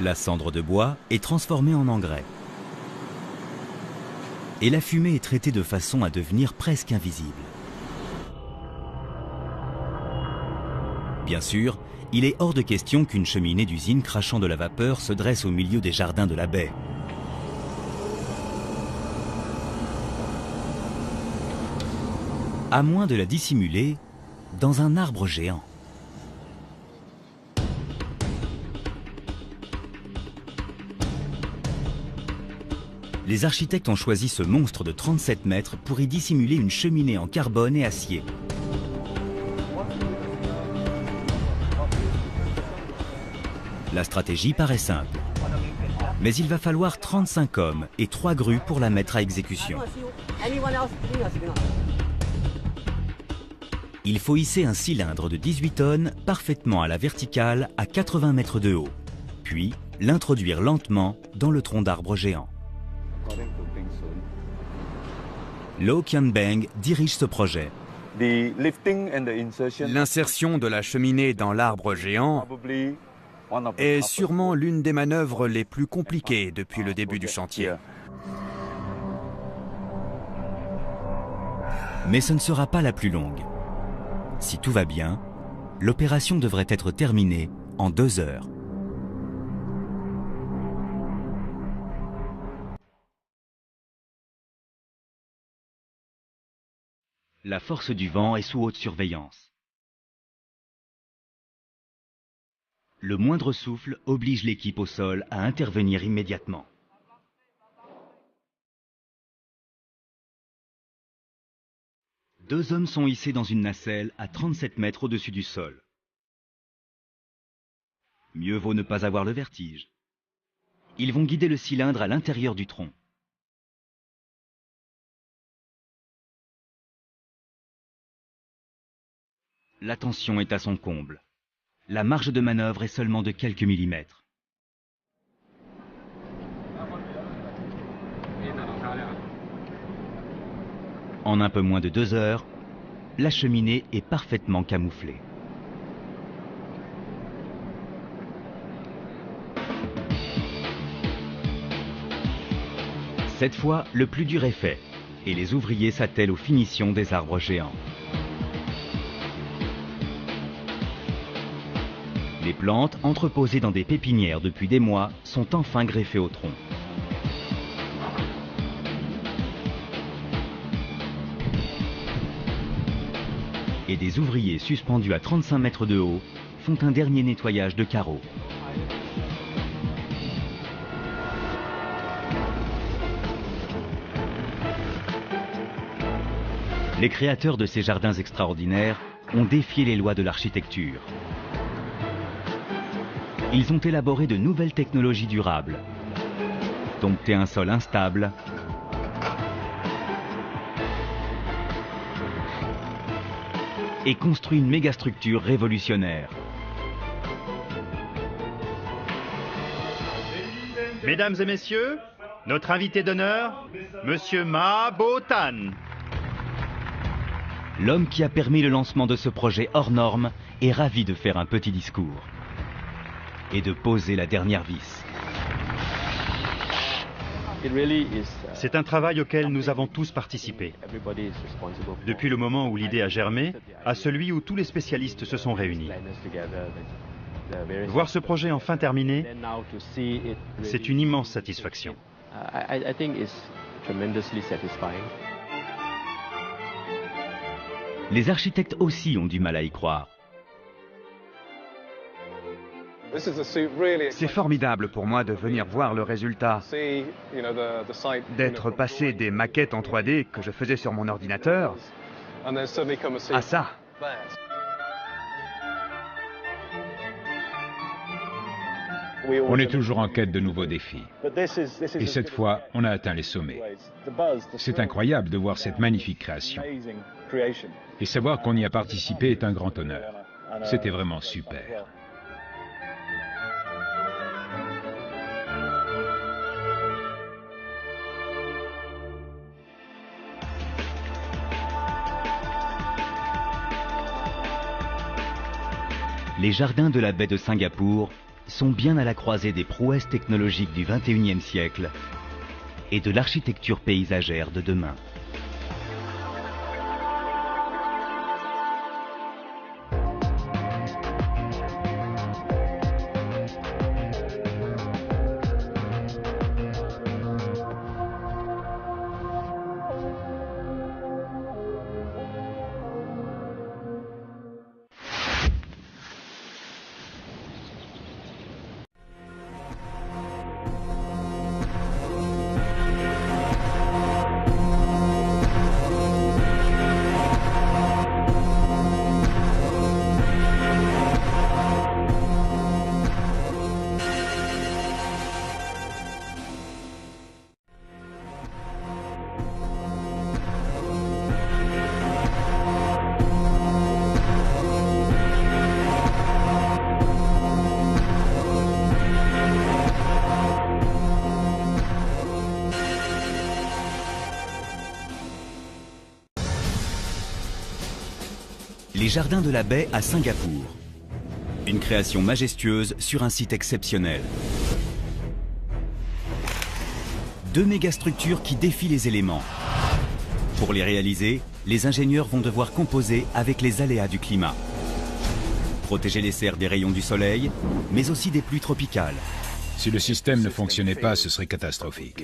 S1: La cendre de bois est transformée en engrais. Et la fumée est traitée de façon à devenir presque invisible. Bien sûr, il est hors de question qu'une cheminée d'usine crachant de la vapeur se dresse au milieu des jardins de la baie. à moins de la dissimuler dans un arbre géant. Les architectes ont choisi ce monstre de 37 mètres pour y dissimuler une cheminée en carbone et acier. La stratégie paraît simple, mais il va falloir 35 hommes et 3 grues pour la mettre à exécution. Il faut hisser un cylindre de 18 tonnes parfaitement à la verticale à 80 mètres de haut, puis l'introduire lentement dans le tronc d'arbre géant. Lo Kian-beng dirige ce projet.
S4: L'insertion de la cheminée dans l'arbre géant est sûrement l'une des manœuvres les plus compliquées depuis le début du chantier.
S1: Mais ce ne sera pas la plus longue. Si tout va bien, l'opération devrait être terminée en 2 heures. La force du vent est sous haute surveillance. Le moindre souffle oblige l'équipe au sol à intervenir immédiatement. Deux hommes sont hissés dans une nacelle à 37 mètres au-dessus du sol. Mieux vaut ne pas avoir le vertige. Ils vont guider le cylindre à l'intérieur du tronc. La tension est à son comble. La marge de manœuvre est seulement de quelques millimètres. En un peu moins de 2 heures, la cheminée est parfaitement camouflée. Cette fois, le plus dur est fait, et les ouvriers s'attellent aux finitions des arbres géants. Les plantes, entreposées dans des pépinières depuis des mois, sont enfin greffées au tronc. Et des ouvriers suspendus à 35 mètres de haut font un dernier nettoyage de carreaux. Les créateurs de ces jardins extraordinaires ont défié les lois de l'architecture. Ils ont élaboré de nouvelles technologies durables, dompté un sol instable, et construit une mégastructure révolutionnaire.
S3: Mesdames et messieurs, notre invité d'honneur, Monsieur Ma Bo-tan.
S1: L'homme qui a permis le lancement de ce projet hors norme est ravi de faire un petit discours et de poser la dernière vis.
S3: C'est un travail auquel nous avons tous participé. Depuis le moment où l'idée a germé, à celui où tous les spécialistes se sont réunis. Voir ce projet enfin terminé, c'est une immense satisfaction.
S1: Les architectes aussi ont du mal à y croire.
S4: C'est formidable pour moi de venir voir le résultat, d'être passé des maquettes en 3D que je faisais sur mon ordinateur à ça.
S2: On est toujours en quête de nouveaux défis. Et cette fois, on a atteint les sommets. C'est incroyable de voir cette magnifique création. Et savoir qu'on y a participé est un grand honneur. C'était vraiment super.
S1: Les jardins de la baie de Singapour sont bien à la croisée des prouesses technologiques du XXIe siècle et de l'architecture paysagère de demain. Les jardins de la baie à Singapour. Une création majestueuse sur un site exceptionnel. 2 mégastructures qui défient les éléments. Pour les réaliser, les ingénieurs vont devoir composer avec les aléas du climat. Protéger les serres des rayons du soleil, mais aussi des pluies tropicales.
S2: Si le système ne fonctionnait pas, ce serait catastrophique.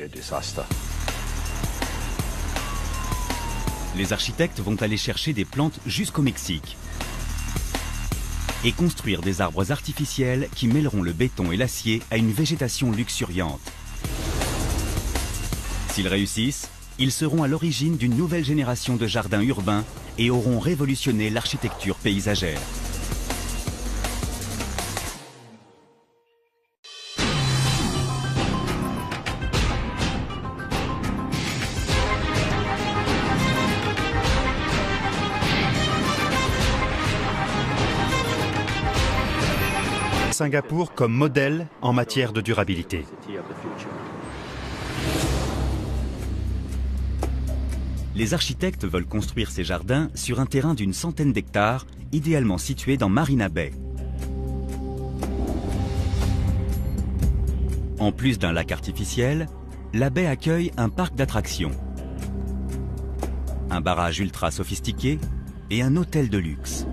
S1: Les architectes vont aller chercher des plantes jusqu'au Mexique et construire des arbres artificiels qui mêleront le béton et l'acier à une végétation luxuriante. S'ils réussissent, ils seront à l'origine d'une nouvelle génération de jardins urbains et auront révolutionné l'architecture paysagère.
S3: Singapour comme modèle en matière de durabilité.
S1: Les architectes veulent construire ces jardins sur un terrain d'une centaine d'hectares, idéalement situé dans Marina Bay. En plus d'un lac artificiel, la baie accueille un parc d'attractions, un barrage ultra sophistiqué et un hôtel de luxe.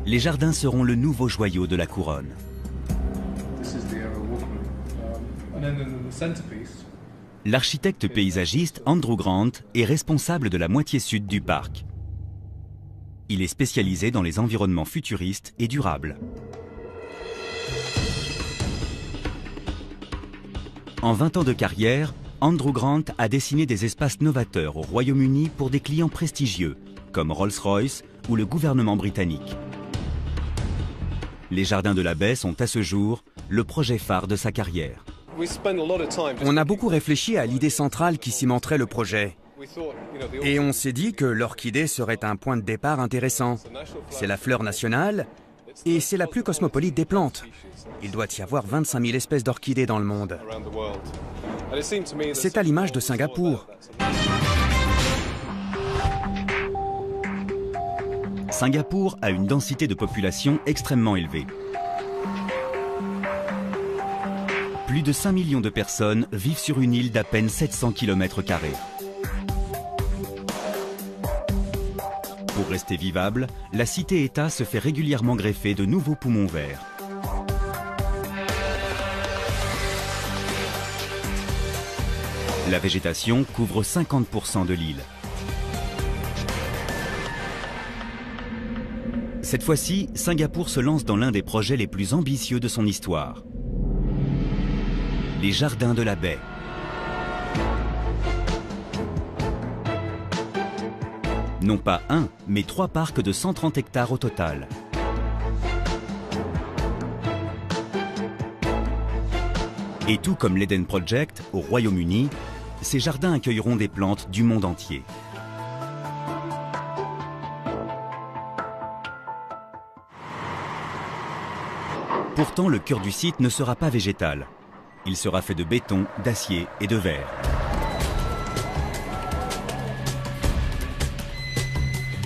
S1: Les jardins seront le nouveau joyau de la couronne. L'architecte paysagiste Andrew Grant est responsable de la moitié sud du parc. Il est spécialisé dans les environnements futuristes et durables. En 20 ans de carrière, Andrew Grant a dessiné des espaces novateurs au Royaume-Uni pour des clients prestigieux, comme Rolls-Royce ou le gouvernement britannique. Les jardins de la baie sont à ce jour le projet phare de sa carrière.
S4: On a beaucoup réfléchi à l'idée centrale qui cimenterait le projet. Et on s'est dit que l'orchidée serait un point de départ intéressant. C'est la fleur nationale et c'est la plus cosmopolite des plantes. Il doit y avoir 25 000 espèces d'orchidées dans le monde. C'est à l'image de Singapour.
S1: Singapour a une densité de population extrêmement élevée. Plus de 5 millions de personnes vivent sur une île d'à peine 700 km². Pour rester vivable, la cité-État se fait régulièrement greffer de nouveaux poumons verts. La végétation couvre 50% de l'île. Cette fois-ci, Singapour se lance dans l'un des projets les plus ambitieux de son histoire. Les jardins de la baie. Non pas un, mais 3 parcs de 130 hectares au total. Et tout comme l'Eden Project au Royaume-Uni, ces jardins accueilleront des plantes du monde entier. Pourtant, le cœur du site ne sera pas végétal. Il sera fait de béton, d'acier et de verre.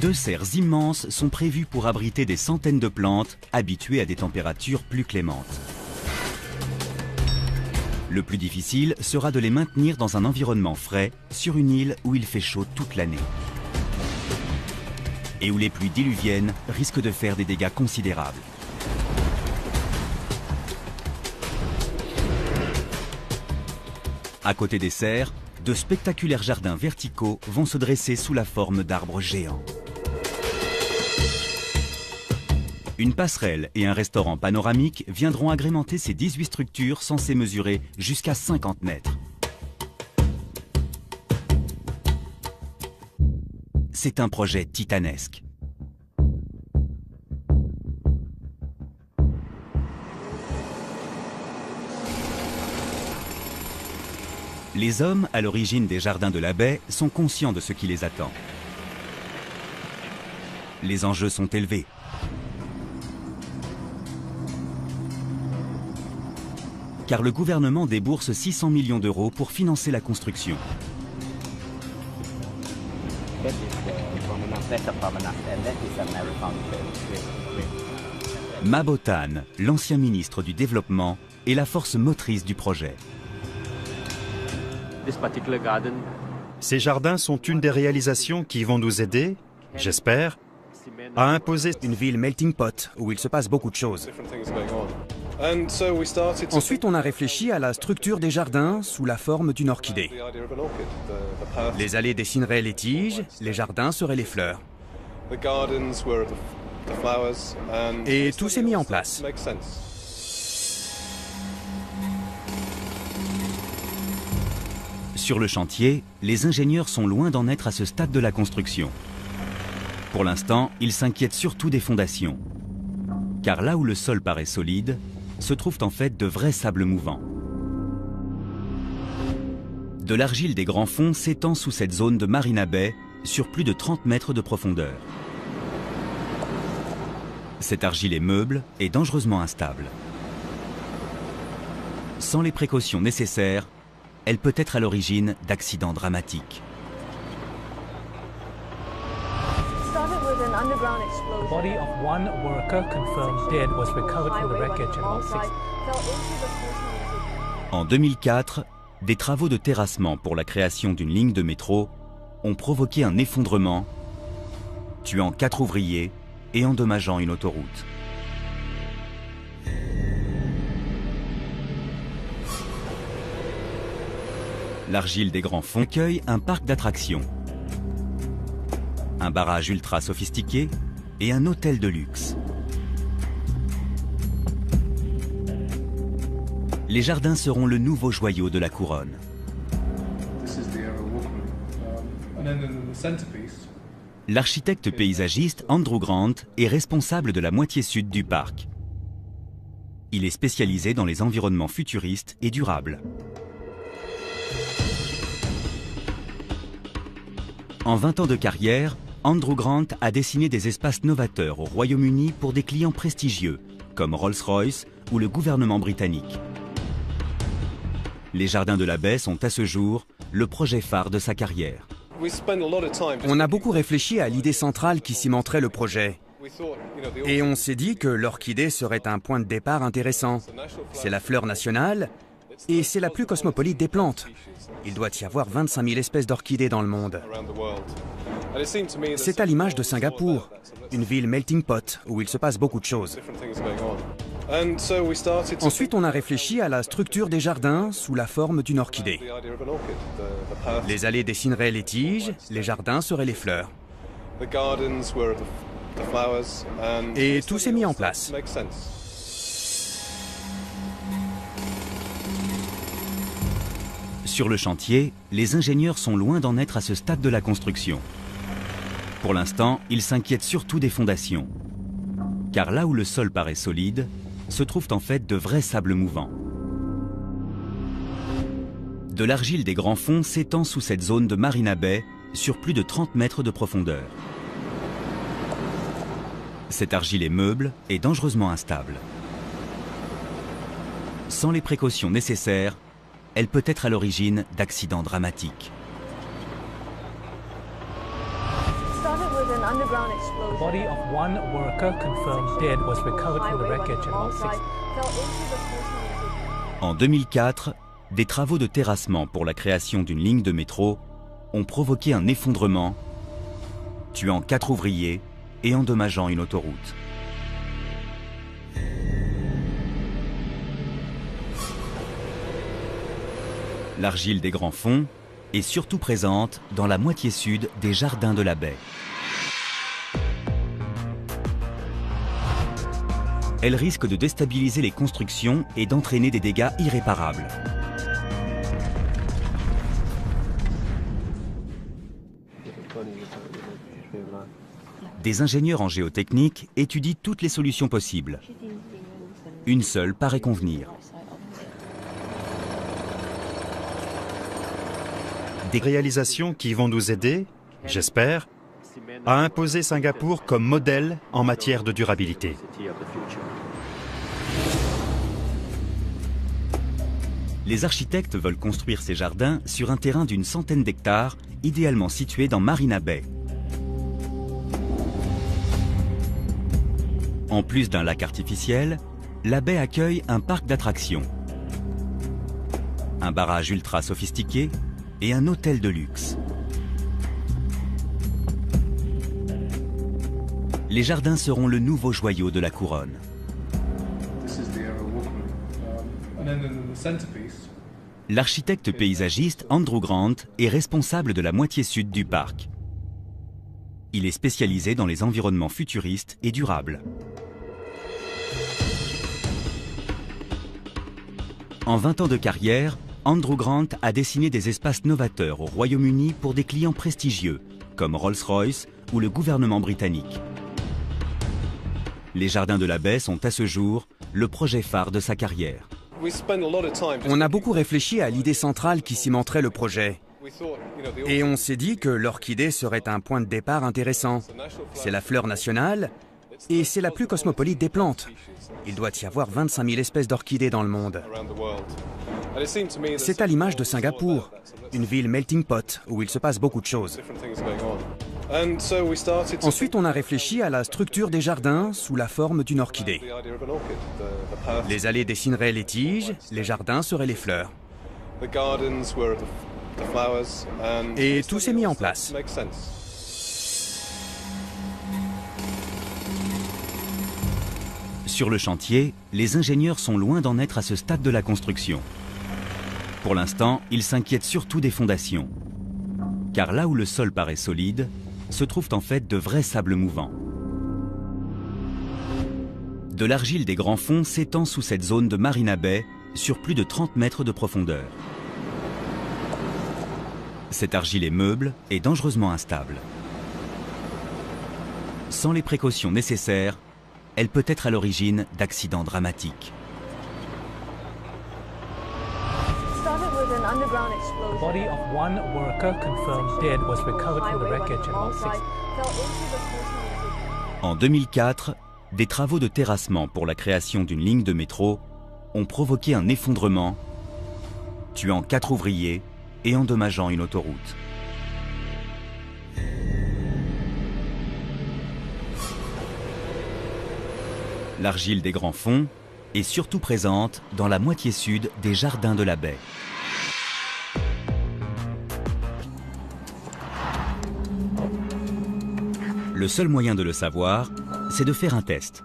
S1: 2 serres immenses sont prévues pour abriter des centaines de plantes habituées à des températures plus clémentes. Le plus difficile sera de les maintenir dans un environnement frais sur une île où il fait chaud toute l'année. Et où les pluies diluviennes risquent de faire des dégâts considérables. À côté des serres, de spectaculaires jardins verticaux vont se dresser sous la forme d'arbres géants. Une passerelle et un restaurant panoramique viendront agrémenter ces 18 structures censées mesurer jusqu'à 50 mètres. C'est un projet titanesque. Les hommes à l'origine des jardins de la baie sont conscients de ce qui les attend. Les enjeux sont élevés. Car le gouvernement débourse 600 millions d'euros pour financer la construction. Mabotan, l'ancien ministre du Développement, est la force motrice du projet.
S3: Ces jardins sont une des réalisations qui vont nous aider, j'espère, à imposer
S4: une ville melting pot où il se passe beaucoup de choses. Ensuite, on a réfléchi à la structure des jardins sous la forme d'une orchidée. Les allées dessineraient les tiges, les jardins seraient les fleurs. Et tout s'est mis en place.
S1: Sur le chantier, les ingénieurs sont loin d'en être à ce stade de la construction. Pour l'instant, ils s'inquiètent surtout des fondations. Car là où le sol paraît solide, se trouvent en fait de vrais sables mouvants. De l'argile des grands fonds s'étend sous cette zone de Marina Bay sur plus de 30 mètres de profondeur. Cette argile est meuble et dangereusement instable. Sans les précautions nécessaires, elle peut être à l'origine d'accidents dramatiques.
S5: The body of one worker confirmed dead was recovered from the wreckage at about 6.
S1: En 2004, des travaux de terrassement pour la création d'une ligne de métro ont provoqué un effondrement, tuant 4 ouvriers et endommageant une autoroute. L'argile des grands fonds accueille un parc d'attractions, un barrage ultra sophistiqué et un hôtel de luxe. Les jardins seront le nouveau joyau de la couronne. L'architecte paysagiste Andrew Grant est responsable de la moitié sud du parc. Il est spécialisé dans les environnements futuristes et durables. En 20 ans de carrière, Andrew Grant a dessiné des espaces novateurs au Royaume-Uni pour des clients prestigieux, comme Rolls-Royce ou le gouvernement britannique. Les jardins de la baie sont à ce jour le projet phare de sa carrière.
S4: On a beaucoup réfléchi à l'idée centrale qui cimenterait le projet. Et on s'est dit que l'orchidée serait un point de départ intéressant. C'est la fleur nationale et c'est la plus cosmopolite des plantes. Il doit y avoir 25 000 espèces d'orchidées dans le monde. C'est à l'image de Singapour, une ville melting pot où il se passe beaucoup de choses. Ensuite, on a réfléchi à la structure des jardins sous la forme d'une orchidée. Les allées dessineraient les tiges, les jardins seraient les fleurs. Et tout s'est mis en place.
S1: Sur le chantier, les ingénieurs sont loin d'en être à ce stade de la construction. Pour l'instant, ils s'inquiètent surtout des fondations. Car là où le sol paraît solide, se trouvent en fait de vrais sables mouvants. De l'argile des grands fonds s'étend sous cette zone de Marina Bay sur plus de 30 mètres de profondeur. Cette argile est meuble et dangereusement instable. Sans les précautions nécessaires, elle peut être à l'origine d'accidents dramatiques.
S5: The body of one worker confirmed dead was recovered from the wreckage at about 6.
S1: En 2004, des travaux de terrassement pour la création d'une ligne de métro ont provoqué un effondrement, tuant 4 ouvriers et endommageant une autoroute. L'argile des grands fonds est surtout présente dans la moitié sud des jardins de la baie. Elle risque de déstabiliser les constructions et d'entraîner des dégâts irréparables. Des ingénieurs en géotechnique étudient toutes les solutions possibles. Une seule paraît convenir.
S3: Des réalisations qui vont nous aider, j'espère, à imposer Singapour comme modèle en matière de durabilité.
S1: Les architectes veulent construire ces jardins sur un terrain d'une centaine d'hectares, idéalement situé dans Marina Bay. En plus d'un lac artificiel, la baie accueille un parc d'attractions, un barrage ultra sophistiqué et un hôtel de luxe. Les jardins seront le nouveau joyau de la couronne. L'architecte paysagiste Andrew Grant est responsable de la moitié sud du parc. Il est spécialisé dans les environnements futuristes et durables. En 20 ans de carrière, Andrew Grant a dessiné des espaces novateurs au Royaume-Uni pour des clients prestigieux, comme Rolls-Royce ou le gouvernement britannique. Les jardins de la baie sont à ce jour le projet phare de sa carrière.
S4: On a beaucoup réfléchi à l'idée centrale qui cimenterait le projet. Et on s'est dit que l'orchidée serait un point de départ intéressant. C'est la fleur nationale et c'est la plus cosmopolite des plantes. Il doit y avoir 25 000 espèces d'orchidées dans le monde. C'est à l'image de Singapour, une ville melting pot où il se passe beaucoup de choses. Ensuite, on a réfléchi à la structure des jardins sous la forme d'une orchidée. Les allées dessineraient les tiges, les jardins seraient les fleurs. Et tout s'est mis en place.
S1: Sur le chantier, les ingénieurs sont loin d'en être à ce stade de la construction. Pour l'instant, ils s'inquiètent surtout des fondations. Car là où le sol paraît solide, se trouvent en fait de vrais sables mouvants. De l'argile des grands fonds s'étend sous cette zone de Marina Bay sur plus de 30 mètres de profondeur. Cette argile est meuble et dangereusement instable. Sans les précautions nécessaires, elle peut être à l'origine d'accidents dramatiques.
S5: The body of one worker confirmed dead was recovered from the wreckage in about 6 months.
S1: En 2004, des travaux de terrassement pour la création d'une ligne de métro ont provoqué un effondrement, tuant 4 ouvriers et endommageant une autoroute. L'argile des grands fonds est surtout présente dans la moitié sud des jardins de la baie. Le seul moyen de le savoir, c'est de faire un test.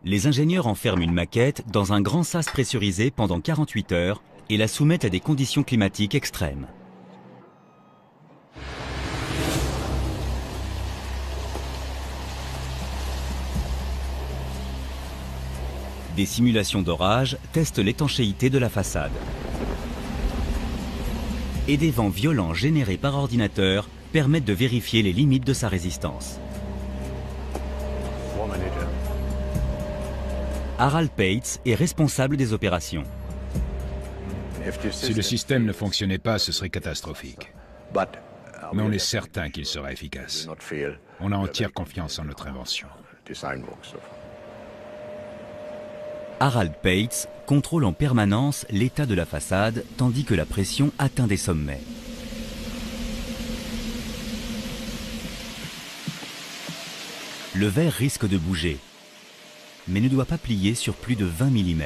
S1: Les ingénieurs enferment une maquette dans un grand sas pressurisé pendant 48 heures et la soumettent à des conditions climatiques extrêmes. Des simulations d'orage testent l'étanchéité de la façade. Et des vents violents générés par ordinateur permettent de vérifier les limites de sa résistance. Harald Pates est responsable des opérations.
S2: Si le système ne fonctionnait pas, ce serait catastrophique. Mais on est certain qu'il sera efficace. On a entière confiance en notre invention.
S1: Harald Pates contrôle en permanence l'état de la façade tandis que la pression atteint des sommets. Le verre risque de bouger, mais ne doit pas plier sur plus de 20 mm.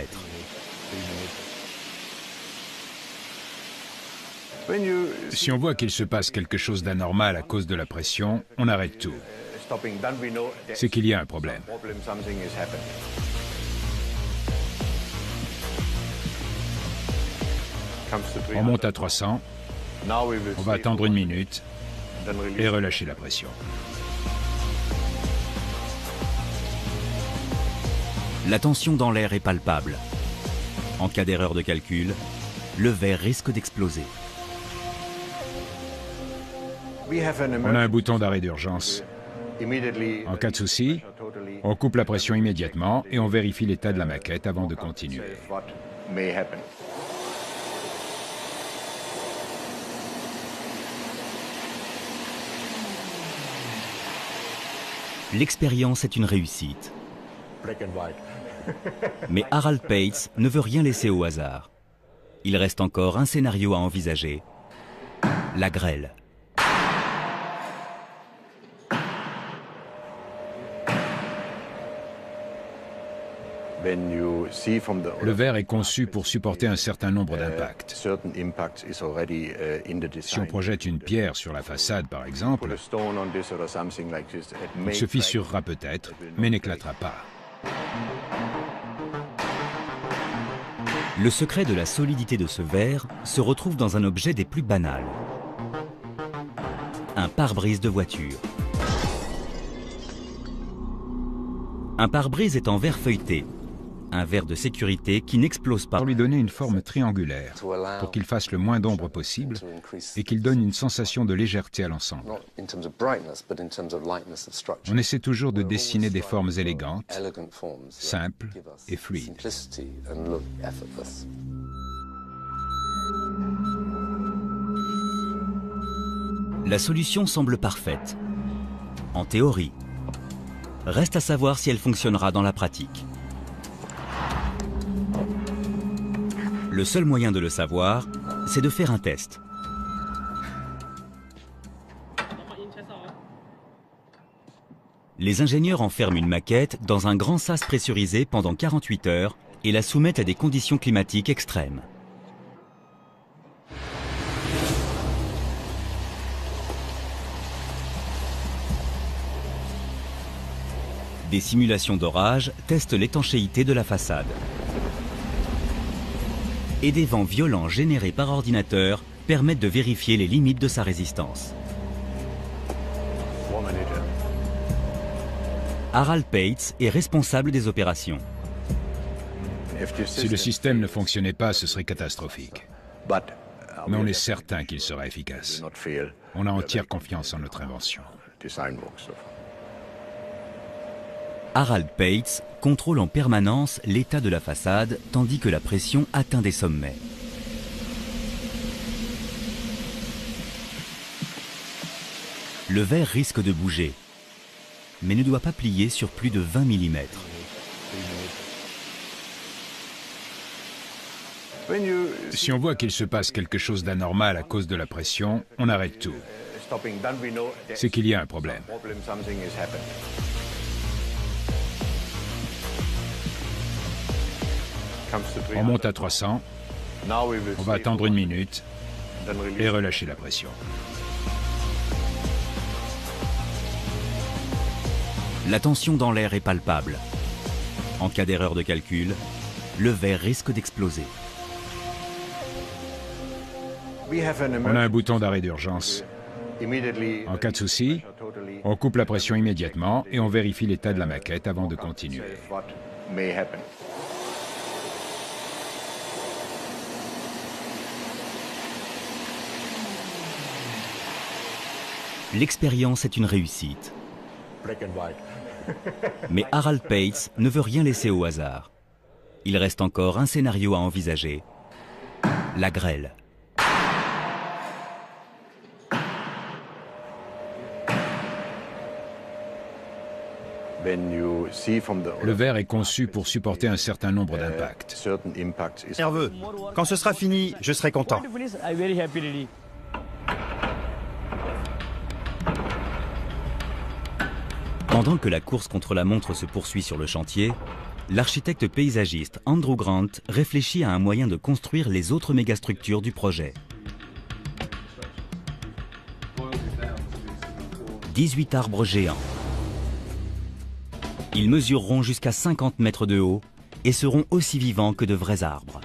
S2: Si on voit qu'il se passe quelque chose d'anormal à cause de la pression, on arrête tout. C'est qu'il y a un problème. On monte à 300, on va attendre 1 minute et relâcher la pression.
S1: La tension dans l'air est palpable. En cas d'erreur de calcul, le verre risque d'exploser.
S2: On a un bouton d'arrêt d'urgence. En cas de souci, on coupe la pression immédiatement et on vérifie l'état de la maquette avant de continuer.
S1: L'expérience est une réussite. Mais Harald Peitz ne veut rien laisser au hasard. Il reste encore un scénario à envisager, la grêle.
S2: Le verre est conçu pour supporter un certain nombre d'impacts. Si on projette une pierre sur la façade, par exemple, il se fissurera peut-être, mais n'éclatera pas.
S1: Le secret de la solidité de ce verre se retrouve dans un objet des plus banals. Un pare-brise de voiture. Un pare-brise est en verre feuilleté, un verre de sécurité qui n'explose pas.
S2: Pour lui donner une forme triangulaire, pour qu'il fasse le moins d'ombre possible et qu'il donne une sensation de légèreté à l'ensemble. On essaie toujours de dessiner des formes élégantes, simples et fluides.
S1: La solution semble parfaite, en théorie. Reste à savoir si elle fonctionnera dans la pratique. Le seul moyen de le savoir, c'est de faire un test. Les ingénieurs enferment une maquette dans un grand sas pressurisé pendant 48 heures et la soumettent à des conditions climatiques extrêmes. Des simulations d'orage testent l'étanchéité de la façade. Et des vents violents générés par ordinateur permettent de vérifier les limites de sa résistance. Harald Peitz est responsable des opérations.
S2: Si le système ne fonctionnait pas, ce serait catastrophique. Mais on est certain qu'il sera efficace. On a entière confiance en notre invention.
S1: Harald Peitz contrôle en permanence l'état de la façade tandis que la pression atteint des sommets. Le verre risque de bouger, mais ne doit pas plier sur plus de 20 mm.
S2: Si on voit qu'il se passe quelque chose d'anormal à cause de la pression, on arrête tout. C'est qu'il y a un problème. On monte à 300, on va attendre 1 minute et relâcher la pression.
S1: La tension dans l'air est palpable. En cas d'erreur de calcul, le verre risque d'exploser.
S2: On a un bouton d'arrêt d'urgence. En cas de souci, on coupe la pression immédiatement et on vérifie l'état de la maquette avant de continuer.
S1: L'expérience est une réussite. Mais Harald Peitz ne veut rien laisser au hasard. Il reste encore un scénario à envisager, la grêle.
S2: Le verre est conçu pour supporter un certain nombre d'impacts.
S3: Nerveux. Quand ce sera fini, je serai content.
S1: Pendant que la course contre la montre se poursuit sur le chantier, l'architecte paysagiste Andrew Grant réfléchit à un moyen de construire les autres mégastructures du projet. 18 arbres géants. Ils mesureront jusqu'à 50 mètres de haut et seront aussi vivants que de vrais arbres.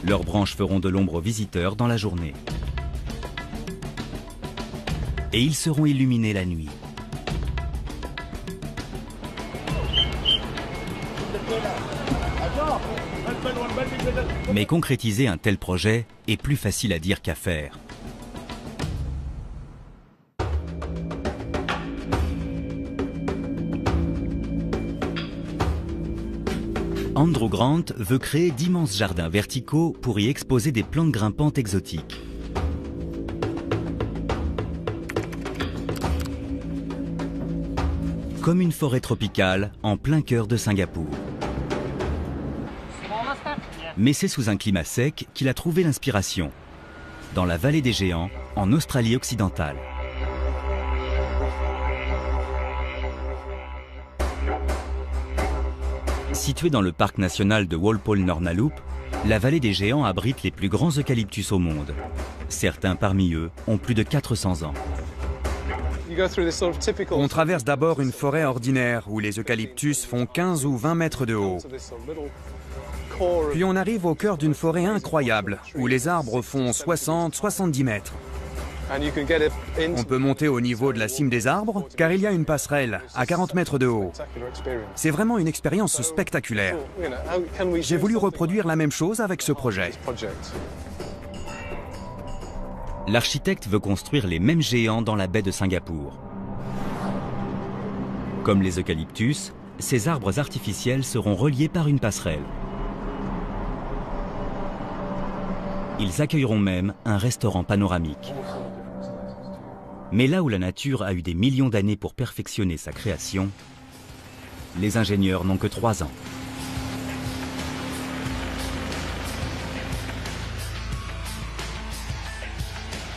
S1: Leurs branches feront de l'ombre aux visiteurs dans la journée. Et ils seront illuminés la nuit. Mais concrétiser un tel projet est plus facile à dire qu'à faire. Andrew Grant veut créer d'immenses jardins verticaux pour y exposer des plantes grimpantes exotiques. comme une forêt tropicale en plein cœur de Singapour. Mais c'est sous un climat sec qu'il a trouvé l'inspiration, dans la vallée des Géants, en Australie occidentale. Située dans le parc national de Walpole-Nornalup, la vallée des Géants abrite les plus grands eucalyptus au monde. Certains parmi eux ont plus de 400 ans.
S4: On traverse d'abord une forêt ordinaire où les eucalyptus font 15 ou 20 mètres de haut. Puis on arrive au cœur d'une forêt incroyable où les arbres font 60-70 mètres. On peut monter au niveau de la cime des arbres car il y a une passerelle à 40 mètres de haut. C'est vraiment une expérience spectaculaire. J'ai voulu reproduire la même chose avec ce projet.
S1: L'architecte veut construire les mêmes géants dans la baie de Singapour. Comme les eucalyptus, ces arbres artificiels seront reliés par une passerelle. Ils accueilleront même un restaurant panoramique. Mais là où la nature a eu des millions d'années pour perfectionner sa création, les ingénieurs n'ont que 3 ans.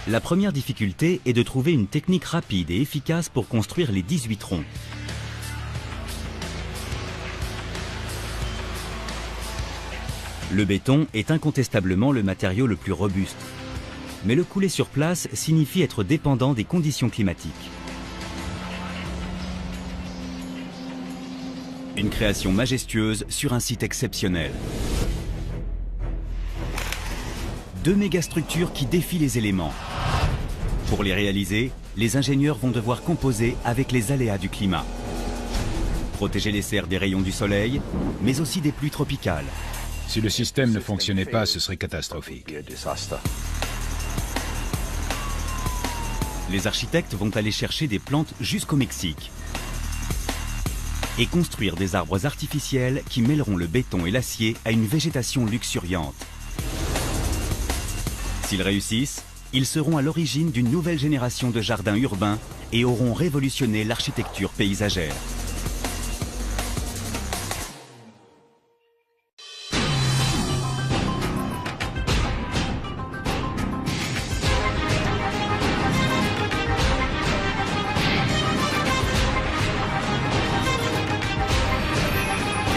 S1: La première difficulté est de trouver une technique rapide et efficace pour construire les 18 troncs. Le béton est incontestablement le matériau le plus robuste. Mais le couler sur place signifie être dépendant des conditions climatiques. Une création majestueuse sur un site exceptionnel. 2 mégastructures qui défient les éléments. Pour les réaliser, les ingénieurs vont devoir composer avec les aléas du climat. Protéger les serres des rayons du soleil, mais aussi des pluies tropicales.
S2: Si le système ne fonctionnait pas, ce serait catastrophique.
S1: Les architectes vont aller chercher des plantes jusqu'au Mexique et construire des arbres artificiels qui mêleront le béton et l'acier à une végétation luxuriante. S'ils réussissent, ils seront à l'origine d'une nouvelle génération de jardins urbains et auront révolutionné l'architecture paysagère.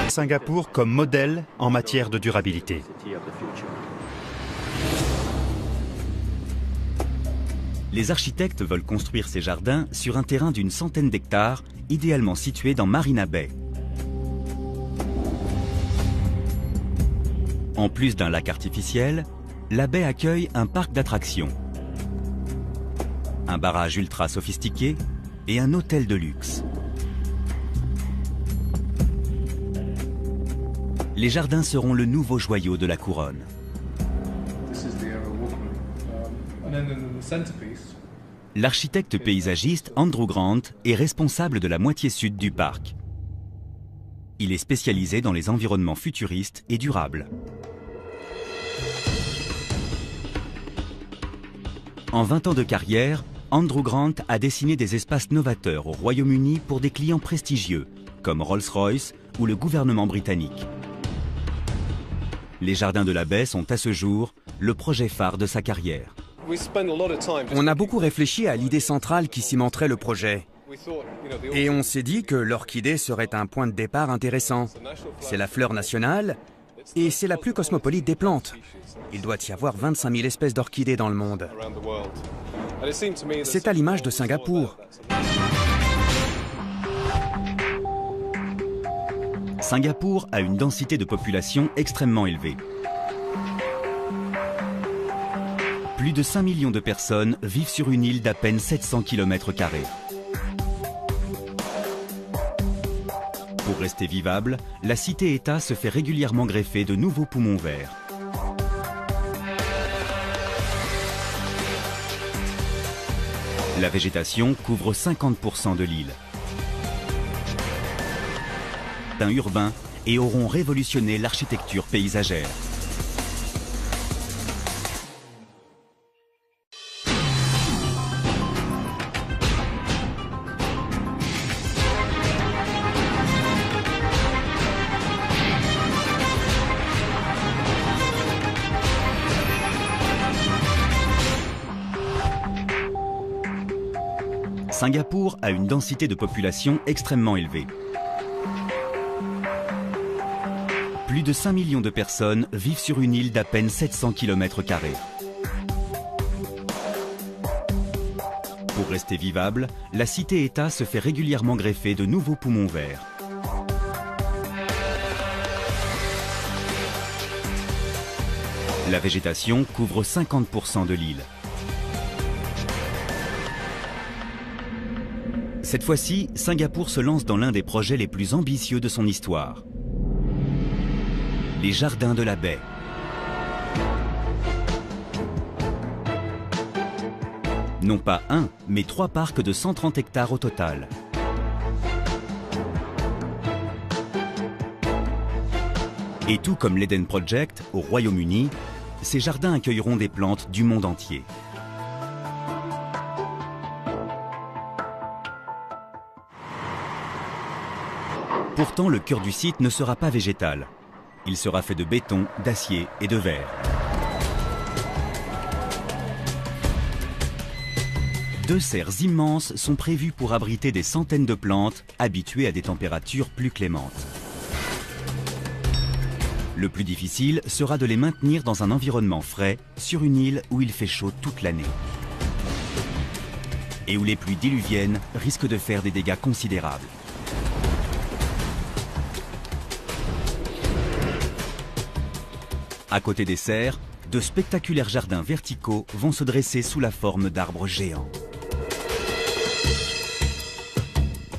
S3: Singapour comme modèle en matière de durabilité.
S1: Les architectes veulent construire ces jardins sur un terrain d'une centaine d'hectares, idéalement situé dans Marina Bay. En plus d'un lac artificiel, la baie accueille un parc d'attractions, un barrage ultra sophistiqué et un hôtel de luxe. Les jardins seront le nouveau joyau de la couronne. L'architecte paysagiste Andrew Grant est responsable de la moitié sud du parc. Il est spécialisé dans les environnements futuristes et durables. En 20 ans de carrière, Andrew Grant a dessiné des espaces novateurs au Royaume-Uni pour des clients prestigieux, comme Rolls-Royce ou le gouvernement britannique. Les jardins de la baie sont à ce jour le projet phare de sa carrière.
S4: On a beaucoup réfléchi à l'idée centrale qui cimenterait le projet. Et on s'est dit que l'orchidée serait un point de départ intéressant. C'est la fleur nationale et c'est la plus cosmopolite des plantes. Il doit y avoir 25 000 espèces d'orchidées dans le monde. C'est à l'image de Singapour.
S1: Singapour a une densité de population extrêmement élevée. Plus de 5 millions de personnes vivent sur une île d'à peine 700 km². Pour rester vivable, la cité-État se fait régulièrement greffer de nouveaux poumons verts. La végétation couvre 50% de l'île. Urbains et auront révolutionné l'architecture paysagère. Singapour a une densité de population extrêmement élevée. Plus de 5 millions de personnes vivent sur une île d'à peine 700 km². Pour rester vivable, la cité-État se fait régulièrement greffer de nouveaux poumons verts. La végétation couvre 50% de l'île. Cette fois-ci, Singapour se lance dans l'un des projets les plus ambitieux de son histoire. Les jardins de la baie. Non pas un, mais 3 parcs de 130 hectares au total. Et tout comme l'Eden Project au Royaume-Uni, ces jardins accueilleront des plantes du monde entier. Pourtant, le cœur du site ne sera pas végétal. Il sera fait de béton, d'acier et de verre. 2 serres immenses sont prévues pour abriter des centaines de plantes habituées à des températures plus clémentes. Le plus difficile sera de les maintenir dans un environnement frais sur une île où il fait chaud toute l'année. Et où les pluies diluviennes risquent de faire des dégâts considérables. À côté des serres, de spectaculaires jardins verticaux vont se dresser sous la forme d'arbres géants.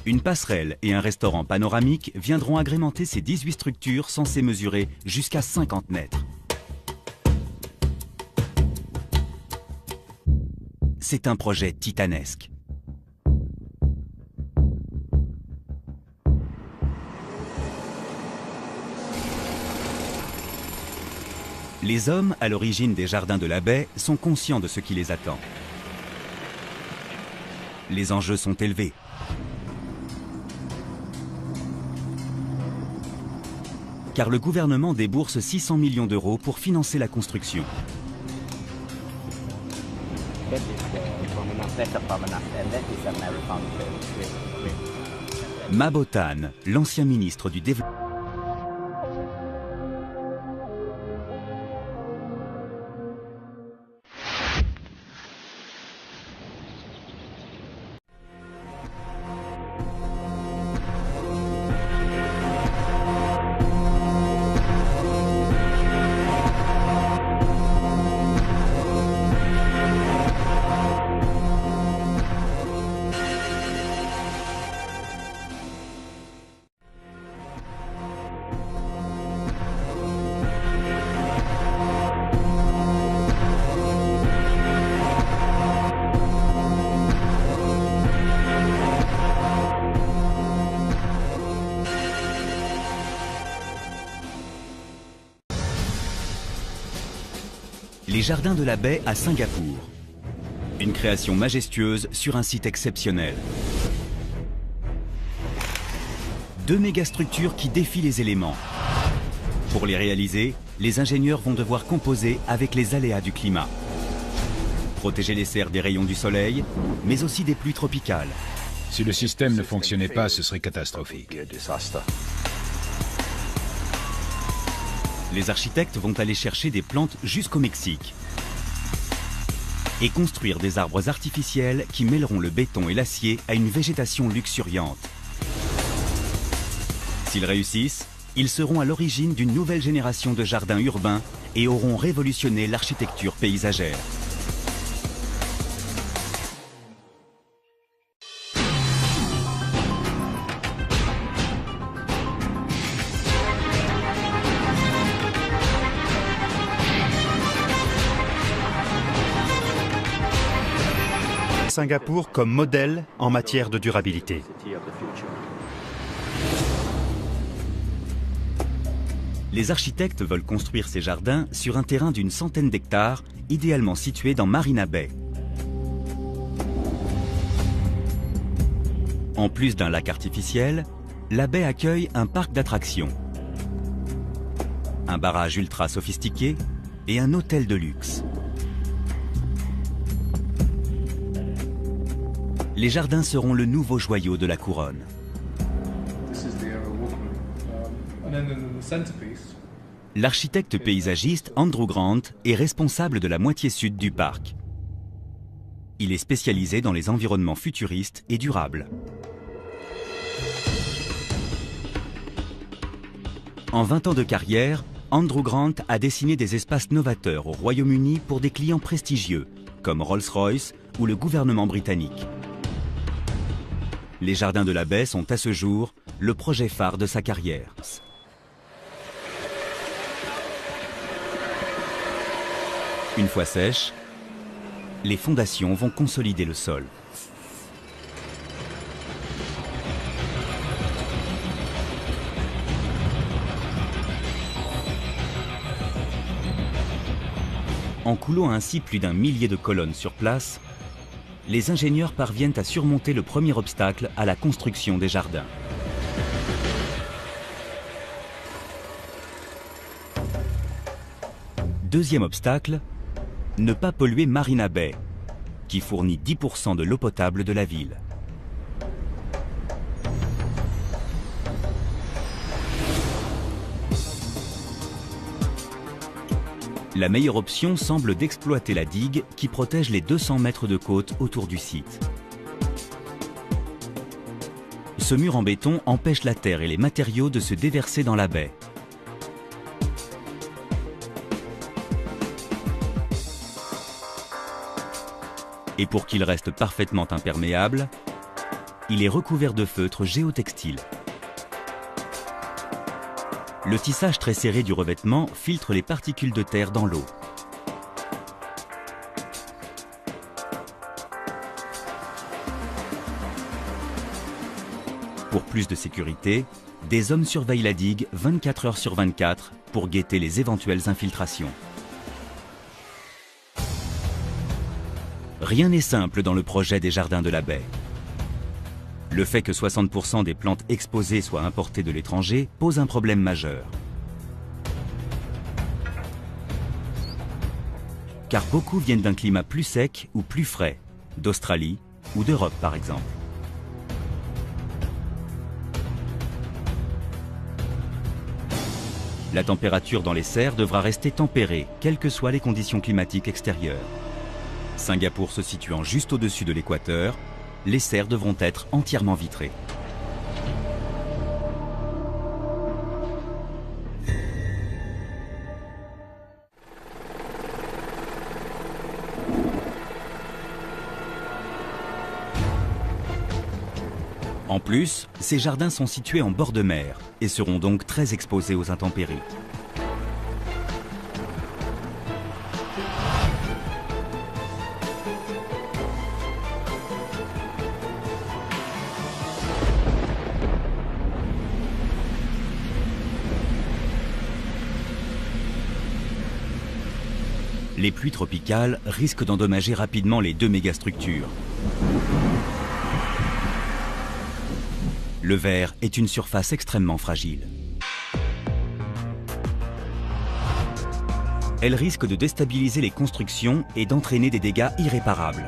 S1: Une passerelle et un restaurant panoramique viendront agrémenter ces 18 structures censées mesurer jusqu'à 50 mètres. C'est un projet titanesque. Les hommes à l'origine des jardins de la baie sont conscients de ce qui les attend. Les enjeux sont élevés. Car le gouvernement débourse 600 millions d'euros pour financer la construction. Mabotan, l'ancien ministre du Développement. Les jardins de la baie à Singapour. Une création majestueuse sur un site exceptionnel. 2 mégastructures qui défient les éléments. Pour les réaliser, les ingénieurs vont devoir composer avec les aléas du climat. Protéger les serres des rayons du soleil, mais aussi des pluies tropicales.
S2: Si le système ne fonctionnait pas, ce serait catastrophique.
S1: Les architectes vont aller chercher des plantes jusqu'au Mexique et construire des arbres artificiels qui mêleront le béton et l'acier à une végétation luxuriante. S'ils réussissent, ils seront à l'origine d'une nouvelle génération de jardins urbains et auront révolutionné l'architecture paysagère.
S3: Singapour comme modèle en matière de durabilité.
S1: Les architectes veulent construire ces jardins sur un terrain d'une centaine d'hectares, idéalement situé dans Marina Bay. En plus d'un lac artificiel, la baie accueille un parc d'attractions, un barrage ultra sophistiqué et un hôtel de luxe. les jardins seront le nouveau joyau de la couronne. L'architecte paysagiste Andrew Grant est responsable de la moitié sud du parc. Il est spécialisé dans les environnements futuristes et durables. En 20 ans de carrière, Andrew Grant a dessiné des espaces novateurs au Royaume-Uni pour des clients prestigieux, comme Rolls-Royce ou le gouvernement britannique. Les jardins de la baie sont à ce jour le projet phare de sa carrière. Une fois sèches, les fondations vont consolider le sol. En coulant ainsi plus d'1 millier de colonnes sur place, les ingénieurs parviennent à surmonter le premier obstacle à la construction des jardins. Deuxième obstacle, ne pas polluer Marina Bay, qui fournit 10% de l'eau potable de la ville. La meilleure option semble d'exploiter la digue qui protège les 200 mètres de côte autour du site. Ce mur en béton empêche la terre et les matériaux de se déverser dans la baie. Et pour qu'il reste parfaitement imperméable, il est recouvert de feutre géotextile. Le tissage très serré du revêtement filtre les particules de terre dans l'eau. Pour plus de sécurité, des hommes surveillent la digue 24 heures sur 24 pour guetter les éventuelles infiltrations. Rien n'est simple dans le projet des jardins de la baie. Le fait que 60% des plantes exposées soient importées de l'étranger pose un problème majeur. Car beaucoup viennent d'un climat plus sec ou plus frais, d'Australie ou d'Europe par exemple. La température dans les serres devra rester tempérée, quelles que soient les conditions climatiques extérieures. Singapour se situant juste au-dessus de l'équateur, les serres devront être entièrement vitrées. En plus, ces jardins sont situés en bord de mer et seront donc très exposés aux intempéries. Les pluies tropicales risquent d'endommager rapidement les 2 mégastructures. Le verre est une surface extrêmement fragile. Elle risque de déstabiliser les constructions et d'entraîner des dégâts irréparables.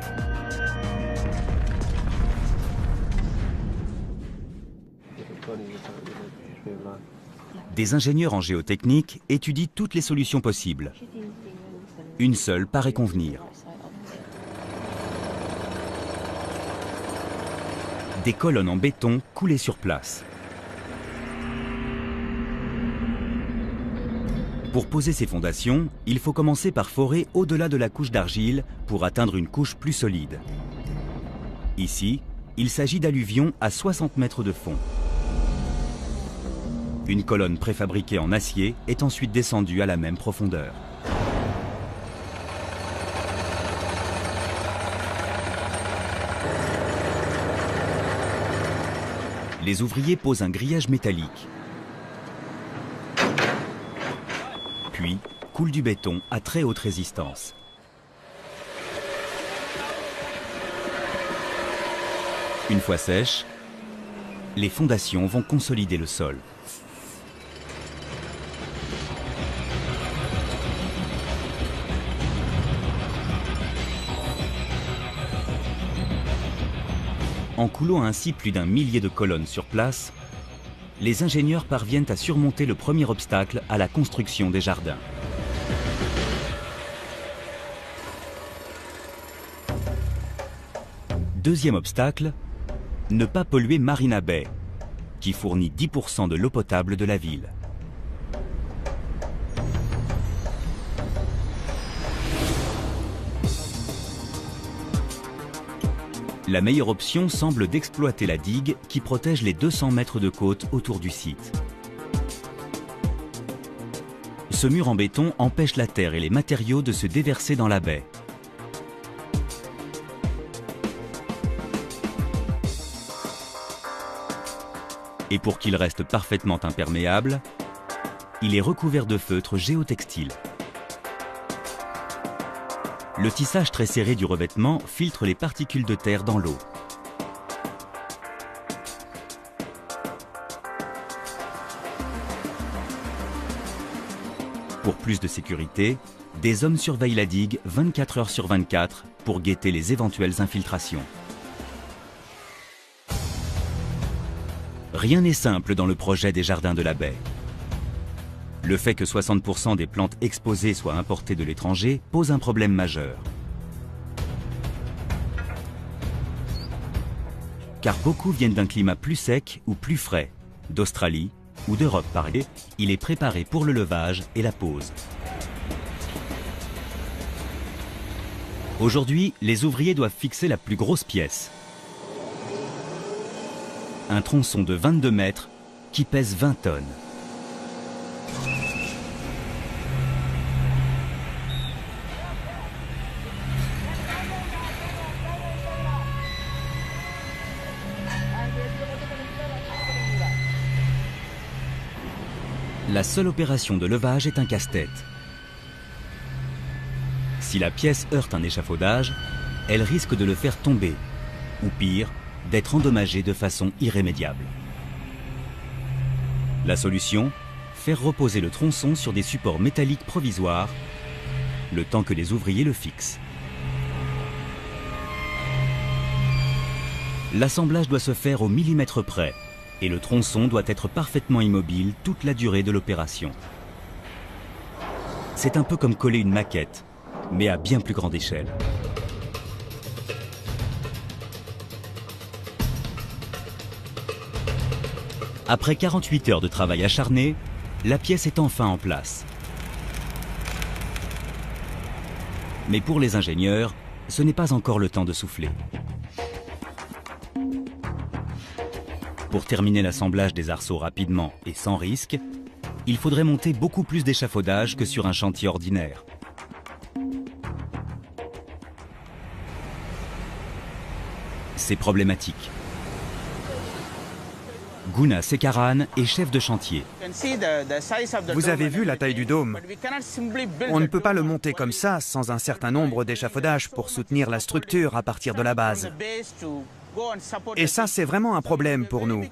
S1: Des ingénieurs en géotechnique étudient toutes les solutions possibles. Une seule paraît convenir. Des colonnes en béton coulées sur place. Pour poser ces fondations, il faut commencer par forer au-delà de la couche d'argile pour atteindre une couche plus solide. Ici, il s'agit d'alluvions à 60 mètres de fond. Une colonne préfabriquée en acier est ensuite descendue à la même profondeur. Les ouvriers posent un grillage métallique. Puis, coulent du béton à très haute résistance. Une fois sèches, les fondations vont consolider le sol. En coulant ainsi plus d'1 millier de colonnes sur place, les ingénieurs parviennent à surmonter le premier obstacle à la construction des jardins. Deuxième obstacle, ne pas polluer Marina Bay, qui fournit 10% de l'eau potable de la ville. La meilleure option semble d'exploiter la digue qui protège les 200 mètres de côte autour du site. Ce mur en béton empêche la terre et les matériaux de se déverser dans la baie. Et pour qu'il reste parfaitement imperméable, il est recouvert de feutre géotextile. Le tissage très serré du revêtement filtre les particules de terre dans l'eau. Pour plus de sécurité, des hommes surveillent la digue 24 heures sur 24 pour guetter les éventuelles infiltrations. Rien n'est simple dans le projet des jardins de la baie. Le fait que 60% des plantes exposées soient importées de l'étranger pose un problème majeur. Car beaucoup viennent d'un climat plus sec ou plus frais, d'Australie ou d'Europe par exemple. Il est préparé pour le levage et la pose. Aujourd'hui, les ouvriers doivent fixer la plus grosse pièce. Un tronçon de 22 mètres qui pèse 20 tonnes. La seule opération de levage est un casse-tête. Si la pièce heurte un échafaudage, elle risque de le faire tomber, ou pire, d'être endommagée de façon irrémédiable. La solution, faire reposer le tronçon sur des supports métalliques provisoires, le temps que les ouvriers le fixent. L'assemblage doit se faire au millimètre près, et le tronçon doit être parfaitement immobile toute la durée de l'opération. C'est un peu comme coller une maquette, mais à bien plus grande échelle. Après 48 heures de travail acharné, la pièce est enfin en place. Mais pour les ingénieurs, ce n'est pas encore le temps de souffler. Pour terminer l'assemblage des arceaux rapidement et sans risque, il faudrait monter beaucoup plus d'échafaudage que sur un chantier ordinaire. C'est problématique. Guna Sekaran est chef de chantier.
S4: Vous avez vu la taille du dôme. On ne peut pas le monter comme ça sans un certain nombre d'échafaudages pour soutenir la structure à partir de la base. Et ça, c'est vraiment un problème pour nous.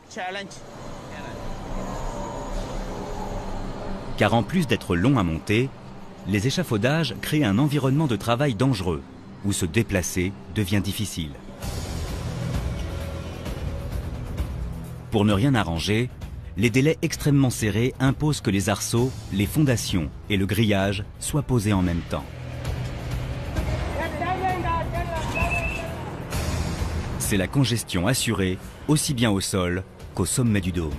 S1: Car en plus d'être long à monter, les échafaudages créent un environnement de travail dangereux, où se déplacer devient difficile. Pour ne rien arranger, les délais extrêmement serrés imposent que les arceaux, les fondations et le grillage soient posés en même temps. C'est la congestion assurée, aussi bien au sol qu'au sommet du dôme.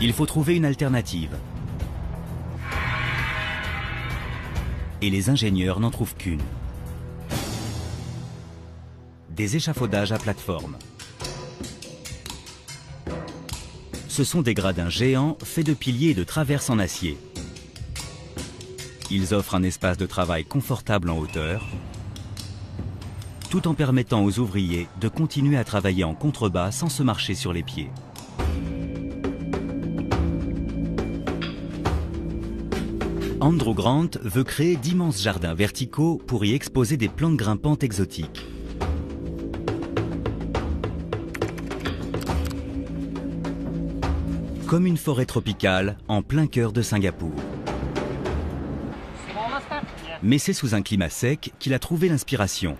S1: Il faut trouver une alternative. Et les ingénieurs n'en trouvent qu'une. Des échafaudages à plateforme. Ce sont des gradins géants faits de piliers et de traverses en acier. Ils offrent un espace de travail confortable en hauteur, tout en permettant aux ouvriers de continuer à travailler en contrebas sans se marcher sur les pieds. Andrew Grant veut créer d'immenses jardins verticaux pour y exposer des plantes grimpantes exotiques. Comme une forêt tropicale en plein cœur de Singapour. Mais c'est sous un climat sec qu'il a trouvé l'inspiration.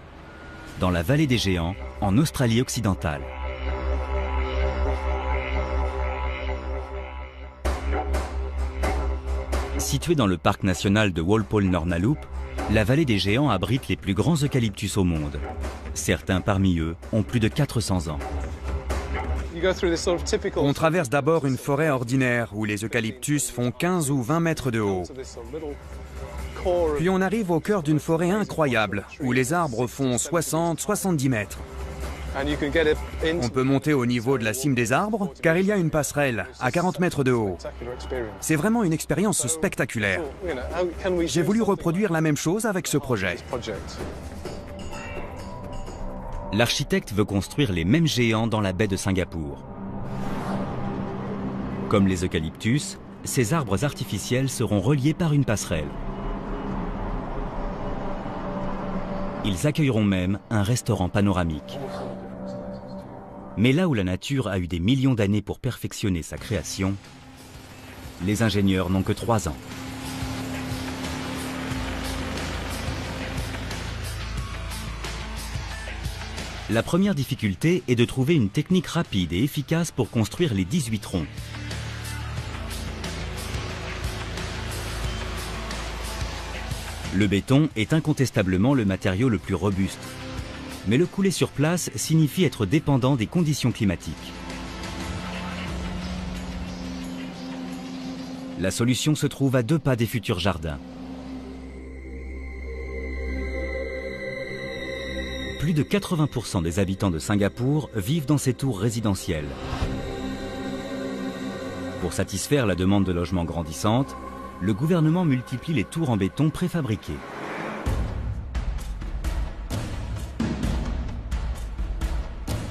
S1: dans la vallée des Géants, en Australie occidentale. Située dans le parc national de Walpole-Nornalup, la vallée des Géants abrite les plus grands eucalyptus au monde. Certains parmi eux ont plus de 400 ans.
S4: On traverse d'abord une forêt ordinaire où les eucalyptus font 15 ou 20 mètres de haut. Puis on arrive au cœur d'une forêt incroyable où les arbres font 60-70 mètres. On peut monter au niveau de la cime des arbres car il y a une passerelle à 40 mètres de haut. C'est vraiment une expérience spectaculaire. J'ai voulu reproduire la même chose avec ce projet.
S1: L'architecte veut construire les mêmes géants dans la baie de Singapour. Comme les eucalyptus, ces arbres artificiels seront reliés par une passerelle. Ils accueilleront même un restaurant panoramique. Mais là où la nature a eu des millions d'années pour perfectionner sa création, les ingénieurs n'ont que 3 ans. La première difficulté est de trouver une technique rapide et efficace pour construire les 18 troncs. Le béton est incontestablement le matériau le plus robuste. Mais le couler sur place signifie être dépendant des conditions climatiques. La solution se trouve à 2 pas des futurs jardins. Plus de 80% des habitants de Singapour vivent dans ces tours résidentielles. Pour satisfaire la demande de logements grandissante, le gouvernement multiplie les tours en béton préfabriqués.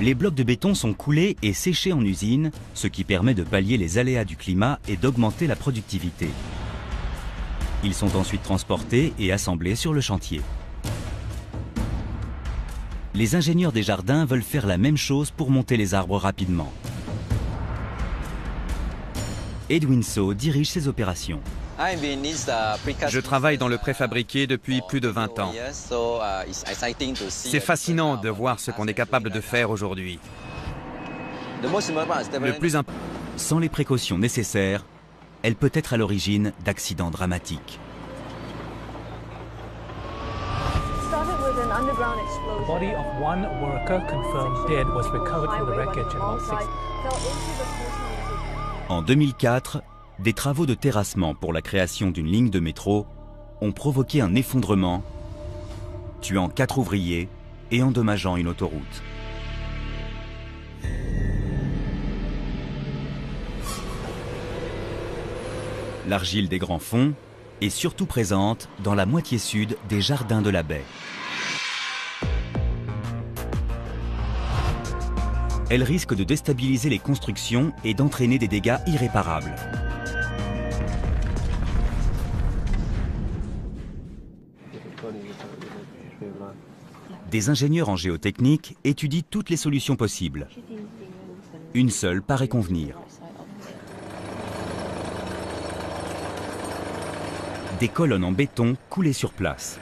S1: Les blocs de béton sont coulés et séchés en usine, ce qui permet de pallier les aléas du climat et d'augmenter la productivité. Ils sont ensuite transportés et assemblés sur le chantier. Les ingénieurs des jardins veulent faire la même chose pour monter les arbres rapidement. Edwin So dirige ces opérations.
S4: Je travaille dans le préfabriqué depuis plus de 20 ans. C'est fascinant de voir ce qu'on est capable de faire aujourd'hui. Le plus important,
S1: sans les précautions nécessaires, elle peut être à l'origine d'accidents dramatiques.
S5: The body of one worker confirmed dead was recovered from the wreckage about 6.
S1: En 2004, des travaux de terrassement pour la création d'une ligne de métro ont provoqué un effondrement, tuant 4 ouvriers et endommageant une autoroute. L'argile des grands fonds est surtout présente dans la moitié sud des jardins de la baie. Elle risque de déstabiliser les constructions et d'entraîner des dégâts irréparables. Des ingénieurs en géotechnique étudient toutes les solutions possibles. Une seule paraît convenir. Des colonnes en béton coulées sur place.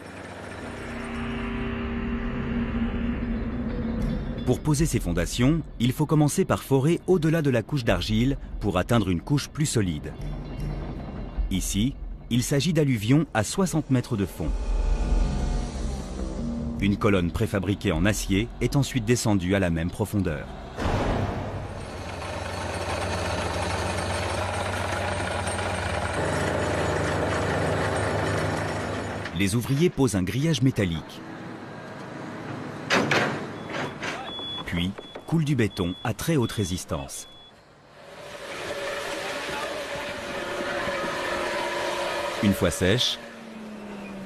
S1: Pour poser ces fondations, il faut commencer par forer au-delà de la couche d'argile pour atteindre une couche plus solide. Ici, il s'agit d'alluvions à 60 mètres de fond. Une colonne préfabriquée en acier est ensuite descendue à la même profondeur. Les ouvriers posent un grillage métallique. Puis, coulent du béton à très haute résistance. Une fois sèches,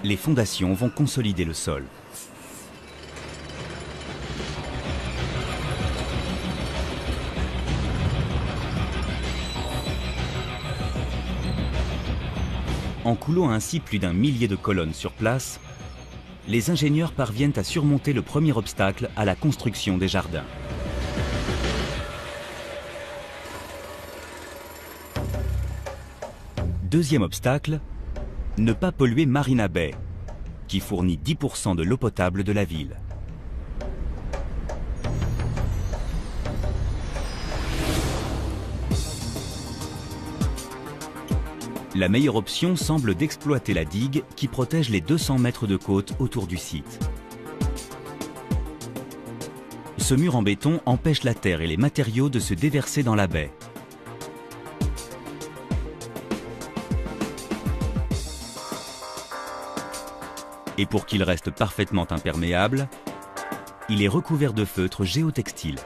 S1: les fondations vont consolider le sol. En coulant ainsi plus d'1 millier de colonnes sur place, les ingénieurs parviennent à surmonter le premier obstacle à la construction des jardins. Deuxième obstacle, ne pas polluer Marina Bay, qui fournit 10% de l'eau potable de la ville. La meilleure option semble d'exploiter la digue qui protège les 200 mètres de côte autour du site. Ce mur en béton empêche la terre et les matériaux de se déverser dans la baie. Et pour qu'il reste parfaitement imperméable, il est recouvert de feutre géotextile.